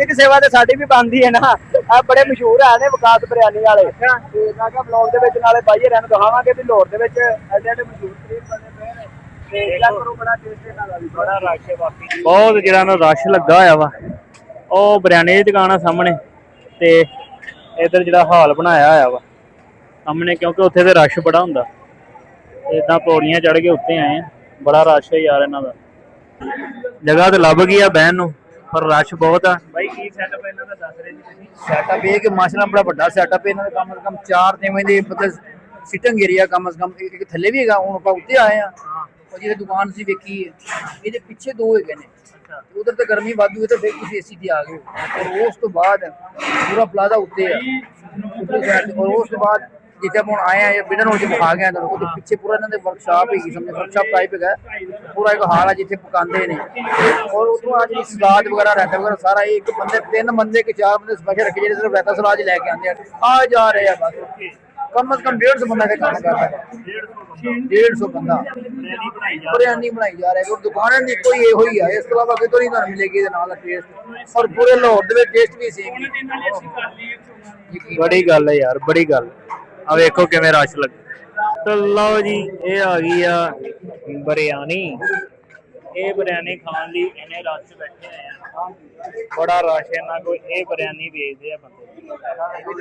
ਕੁ ਸੇਵਾ ਤੇ ਸਾਡੀ ਵੀ ਬਣਦੀ ਹੈ ਨਾ। ਆ ਬੜੇ ਮਸ਼ਹੂਰ ਆ ਨੇ ਬਕਾਸ ਬਿਰਿਆਨੀ ਵਾਲੇ। ਤੇ ਮੈਂ ਕਿਹਾ ਬਲੌਗ ਦੇ ਵਿੱਚ ਨਾਲੇ ਬਾਈ ਹੋਰਾਂ ਨੂੰ ਦਿਖਾਵਾਂਗੇ ਵੀ ਲਾਹੌਰ ਦੇ ਵਿੱਚ ਐਡੇ ਮਸ਼ਹੂਰ ਤਰੀਕ ਬਣੇ ਪਏ ਨੇ। ਤੇ ਕਰੋ, ਬੜਾ ਟੇਸਟੀ ਨਾਲ ਵੀ ਬੜਾ ਰਸ਼ ਹੈ ਬਾਕੀ। ਬਹੁਤ ਜਿਹੜਾ ਨਾ ਰਸ਼ ਲੱਗਾ ਹੋਇਆ ਵਾ। ਉਹ ਬਿਰਿਆਨੀ ਦੀ ਦੁਕਾਨ ਆ ਸਾਹਮਣੇ, ਤੇ ਇੱਧਰ ਜਿਹੜਾ ਹਾਲ ਬਣਾਇਆ ਹੋਇਆ ਵਾ ਸਾਹਮਣੇ, ਕਿਉਂਕਿ ਉੱਥੇ ਤੇ ਰਸ਼ ਬੜਾ ਹੁੰਦਾ। ਇਦਾਂ ਪੌੜੀਆਂ ਚੜ੍ਹ ਕੇ ਉੱਤੇ ਆਏ ਆ, ਬੜਾ ਰਸ਼ ਹੈ ਯਾਰ ਇਹਨਾਂ ਦਾ। ਜਗ੍ਹਾ ਤੇ ਲੱਭ ਗਈ ਆ ਬਹਿਣ ਨੂੰ, ਪਰ ਰਸ਼ ਬਹੁਤ ਆ। ਬਾਈ ਕੀ ਸੈਟਅਪ ਇਹਨਾਂ ਦਾ ਦੱਸ ਰਹੇ ਜੀ ਤੁਸੀਂ? ਸੈਟਅਪ ਇਹ ਕਿ ਮਾਸ਼ਾਅੱਲਾ ਬੜਾ ਵੱਡਾ ਸੈਟਅਪ ਇਹਨਾਂ ਦਾ, ਕਮ ਸੇ ਕਮ 4 ਜਿਵੇਂ ਦੇ ਮਤਲਬ ਸਿਟਿੰਗ ਏਰੀਆ ਕਮ ਸੇ ਕਮ, ਇੱਕ ਥੱਲੇ ਵੀ ਹੈਗਾ। ਹੁਣ ਆਪਾਂ ਉੱਤੇ ਆਏ ਆ, ਉਹ ਜਿਹੜੀ ਦੁਕਾਨ ਸੀ ਵੇਖੀ ਇਹਦੇ ਪਿੱਛੇ 2 ਹੈਗੇ ਨੇ। ਉਧਰ ਤੇ ਗਰਮੀ ਵਾਧੂ ਹੈ, ਤੇ ਫਿਰ ਤੁਸੀਂ ਏਸੀ ਤੇ ਆ ਗਏ। ਔਰ ਉਸ ਤੋਂ ਬਾਅਦ ਪੂਰਾ ਪਲਾਜ਼ਾ ਉੱਤੇ ਆ ਉੱਤੇ ਸਾਈਡ। ਔਰ ਉਸ ਤੋਂ ਬਾਅਦ ਜਿੱਥੇ ਆਪਾਂ ਆਏ ਆ ਬਿਨਾਂ ਰੋਡ 'ਚ ਵਿਖਾ ਗਿਆ ਇਹਨਾਂ ਨੂੰ, ਉਹਦੇ ਪਿੱਛੇ ਪੂਰਾ ਇਹਨਾਂ ਦੇ ਵਰਕਸ਼ਾਪ ਹੈਗੀ, ਸਮਝੋ ਵਰਕਸ਼ਾਪ ਟਾਈਪ ਹੈਗਾ ਪੂਰਾ, ਇੱਕ ਹਾਲ ਆ ਜਿੱਥੇ ਪਕਾਉਂਦੇ ਨੇ। ਔਰ ਉਤੋਂ ਆ ਜਿਹੜੀ ਸਲਾਦ ਵਗੈਰਾ ਰਾਇਤਾ ਵਗੈਰਾ ਸਾਰਾ ਇਹ ਇੱਕ ਬੰਦੇ 3 ਬੰਦੇ ਕਿ 4 ਬੰਦੇ ਸਪੈਸ਼ਲ ਰੱਖੇ ਜਿਹੜੇ ਸਿਰਫ ਰਾਇਤਾ ਸਲਾਦ ਲੈ ਕੇ ਆਉਂਦੇ ਆ ਜਾ ਰਹੇ ਆ ਬਸ। ਕਮ ਸੇ ਕਮ 150 ਬੰਦਾ ਦਾ ਕੰਮ ਕਰਦਾ ਹੈ। 150 ਬੰਦਾ ਬਿਰਿਆਨੀ ਬਣਾਈ ਜਾ ਰਿਹਾ ਹੈ। ਦੁਕਾਨਾਂ ਦੀ ਕੋਈ ਇਹੋ ਹੀ ਆ, ਇਸ ਤੋਂ ਇਲਾਵਾ ਕਿਤੋਂ ਨਹੀਂ ਤੁਹਾਨੂੰ ਮਿਲੇਗੀ ਇਹਦੇ ਨਾਲ ਦਾ ਟੇਸਟ। ਔਰ ਪੂਰੇ ਲਾਹੌਰ ਦੇ ਵਿੱਚ ਟੇਸਟ ਵੀ ਸੇਮ ਹੀ। ਬੜੀ ਗੱਲ ਹੈ ਯਾਰ, ਬੜੀ ਗੱਲ। ਆ ਵੇਖੋ ਕਿਵੇਂ ਰਸ਼ ਲੱਗਾ। ਤੇ ਲਓ ਜੀ, ਇਹ ਆ ਗਈ ਆ ਬਿਰਿਆਨੀ। ਇਹ ਬਿਰਿਆਨੀ ਖਾਣ ਲਈ ਇਹਨੇ ਰਸ਼ ਬੈਠੇ ਹੋਏ ਆ, ਬੜਾ ਰਸ਼ ਇਹਨਾਂ ਕੋਲ। ਇਹ ਬਿਰਿਆਨੀ ਵੇਚਦੇ ਆ ਬੰਦੇ।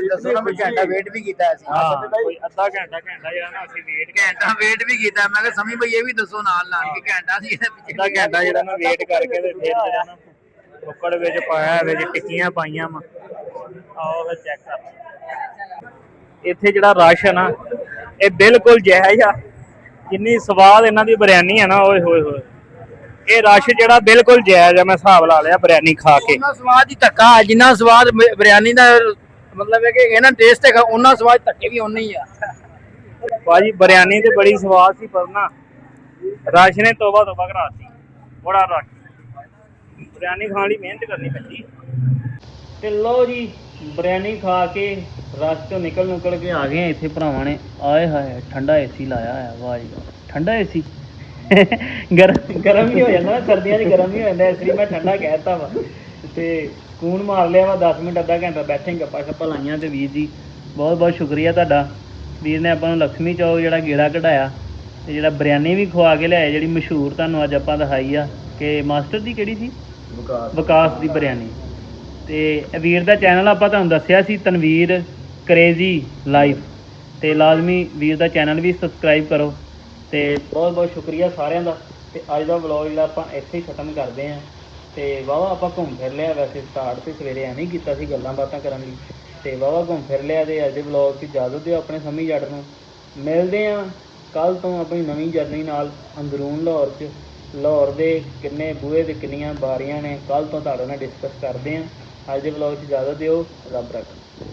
ਦੱਸੋ ਨਾ, ਮੈਂ ਘੰਟਾ ਵੇਟ ਵੀ ਕੀਤਾ ਸੀ। ਹਾਂ, ਕੋਈ ਅੱਧਾ ਘੰਟਾ ਜਿਹੜਾ ਨਾ ਅਸੀਂ ਵੇਟ ਵੀ ਕੀਤਾ। ਮੈਂ ਕਿਹਾ ਸਮੀ ਭਾਈ ਇਹ ਵੀ ਦੱਸੋ ਨਾਲ ਨਾਲ ਕਿ ਘੰਟਾ ਸੀ ਇਹਦੇ ਪਿੱਛੇ। ਅੱਧਾ ਘੰਟਾ ਜਿਹੜਾ ਨਾ ਵੇਟ ਕਰਕੇ ਤੇ ਫਿਰ ਜਿਹੜਾ ਨਾ ਕੁੱਕੜ ਵਿੱਚ ਪਾਇਆ, ਵਿੱਚ ਟਿੱਕੀਆਂ ਪਾਈਆਂ ਵਾ। ਆਓ ਫਿਰ ਚੈੱਕ ਕਰ। ਇੱਥੇ ਜਿਹੜਾ ਰਸ਼ ਹੈ ਨਾ, ਇਹ ਬਿਲਕੁਲ ਜਾਇਜ਼ ਆ। ਜਿੰਨੀ ਸਵਾਦ ਇਹਨਾਂ ਦੀ ਬਿਰਿਆਨੀ ਹੈ ਨਾ, ਓਏ ਹੋਏ ਹੋਏ, ਇਹ ਰਸ਼ ਜਿਹੜਾ ਬਿਲਕੁਲ ਜਾਇਜ਼ ਆ। ਮੈਂ ਹਿਸਾਬ ਲਾ ਲਿਆ ਬਿਰਿਆਨੀ ਖਾ ਕੇ। ਉਹਨਾਂ ਸਵਾਦ ਹੀ ਧੱਕਾ, ਜਿੰਨਾ ਸਵਾਦ ਬਿਰਿਆਨੀ ਦਾ ਮਤਲਬ ਹੈ ਕਿ ਇਹਨਾਂ ਟੇਸਟ ਹੈਗਾ, ਉਹਨਾਂ ਸਵਾਦ ਧੱਕੇ ਵੀ ਉਨੇ ਹੀ ਆ। ਭਾਜੀ ਬਿਰਿਆਨੀ ਤੇ ਬੜੀ ਸਵਾਦ ਸੀ, ਪਰ ਨਾ ਰਸ਼ ਨੇ ਤੋਬਾ ਤੋਬਾ ਕਰਾਤੀ। ਬੜਾ ਰਸ਼, ਬਿਰਿਆਨੀ ਖਾਣ ਲਈ ਮਿਹਨਤ ਕਰਨੀ ਪੈਂਦੀ। ਤੇ ਲਓ ਜੀ, ਬਿਰਿਆਨੀ ਖਾ ਕੇ ਰਸ਼ ਤੋਂ ਨਿਕਲ ਕੇ ਆ ਗਏ ਇੱਥੇ ਭਰਾਵਾਂ ਨੇ। ਆਏ ਹਾਏ, ਠੰਡਾ ਏਸੀ ਲਾਇਆ ਹੋਇਆ। ਵਾਹ ਜੀ ਵਾਹ, ਠੰਡਾ ਏਸੀ। ਗਰਮ ਹੀ ਹੋ ਜਾਂਦਾ, ਸਰਦੀਆਂ 'ਚ ਗਰਮ ਹੀ ਹੋ ਜਾਂਦਾ, ਇਸ ਲਈ ਮੈਂ ਠੰਡਾ ਕਹਿਤਾ ਵਾ। ਤੇ ਸਕੂਨ ਮਾਰ ਲਿਆ ਵਾ। 10 ਮਿੰਟ ਅੱਧਾ ਘੰਟਾ ਬੈਠੇ ਗੱਪਾਂ ਸ਼ੱਪਾਂ ਲਾਈਆਂ। ਤੇ ਵੀਰ ਜੀ ਬਹੁਤ ਬਹੁਤ ਸ਼ੁਕਰੀਆ ਤੁਹਾਡਾ। ਵੀਰ ਨੇ ਆਪਾਂ ਨੂੰ ਲక్ష్ਮੀ ਚੌਕ ਜਿਹੜਾ ਗੇੜਾ ਕਢਾਇਆ, ਤੇ ਜਿਹੜਾ ਬਿਰਿਆਨੀ ਵੀ ਖਵਾ ਕੇ ਲਿਆਏ, ਜਿਹੜੀ ਮਸ਼ਹੂਰ ਤੁਹਾਨੂੰ ਅੱਜ ਆਪਾਂ ਦਿਖਾਈ ਆ ਕਿ ਮਾਸਟਰ ਦੀ ਕਿਹੜੀ ਸੀ, ਵਿਕਾਸ ਦੀ ਬਿਰਿਆਨੀ। ਤੇ ਵੀਰ ਦਾ ਚੈਨਲ ਆਪਾਂ ਤੁਹਾਨੂੰ ਦੱਸਿਆ ਸੀ, ਤਨਵੀਰ ਕਰੇਜ਼ੀ ਲਾਈਫ। ਤੇ ਲਾਜ਼ਮੀ ਵੀਰ ਦਾ ਚੈਨਲ ਵੀ ਸਬਸਕ੍ਰਾਈਬ ਕਰੋ। ਤੇ ਬਹੁਤ ਬਹੁਤ ਸ਼ੁਕਰੀਆ ਸਾਰਿਆਂ ਦਾ। ਤੇ ਅੱਜ ਦਾ ਵਲੌਗ ਜਿਹੜਾ ਆਪਾਂ ਇੱਥੇ ਹੀ ਖਤਮ ਕਰਦੇ ਹਾਂ। ਤੇ ਵਾਹਵਾ ਆਪਾਂ ਘੁੰਮ ਫਿਰ ਲਿਆ। ਵੈਸੇ ਸਟਾਰਟ ਤੇ ਸਵੇਰੇ ਐਵੇਂ ਕੀਤਾ ਸੀ ਗੱਲਾਂ ਬਾਤਾਂ ਕਰਨ ਲਈ, ਤੇ ਵਾਹਵਾ ਘੁੰਮ ਫਿਰ ਲਿਆ। ਤੇ ਅੱਜ ਦੇ ਵਲੌਗ 'ਚ ਇਜਾਜ਼ਤ ਦਿਓ ਆਪਣੇ ਸਮੀ ਜੱਟ ਨੂੰ। ਮਿਲਦੇ ਹਾਂ ਕੱਲ੍ਹ ਤੋਂ ਆਪਣੀ ਨਵੀਂ ਜਰਨੀ ਨਾਲ ਅੰਦਰੂਨ ਲਾਹੌਰ 'ਚ। ਲਾਹੌਰ ਦੇ ਕਿੰਨੇ ਬੂਹੇ ਤੇ ਕਿੰਨੀਆਂ ਬਾਰੀਆਂ ਨੇ, ਕੱਲ੍ਹ ਤੋਂ ਤੁਹਾਡੇ ਨਾਲ ਡਿਸਕਸ ਕਰਦੇ ਹਾਂ। ਅੱਜ ਦੇ ਵਲੌਗ 'ਚ ਇਜਾਜ਼ਤ ਦਿਓ। ਰੱਬ ਰੱਖ।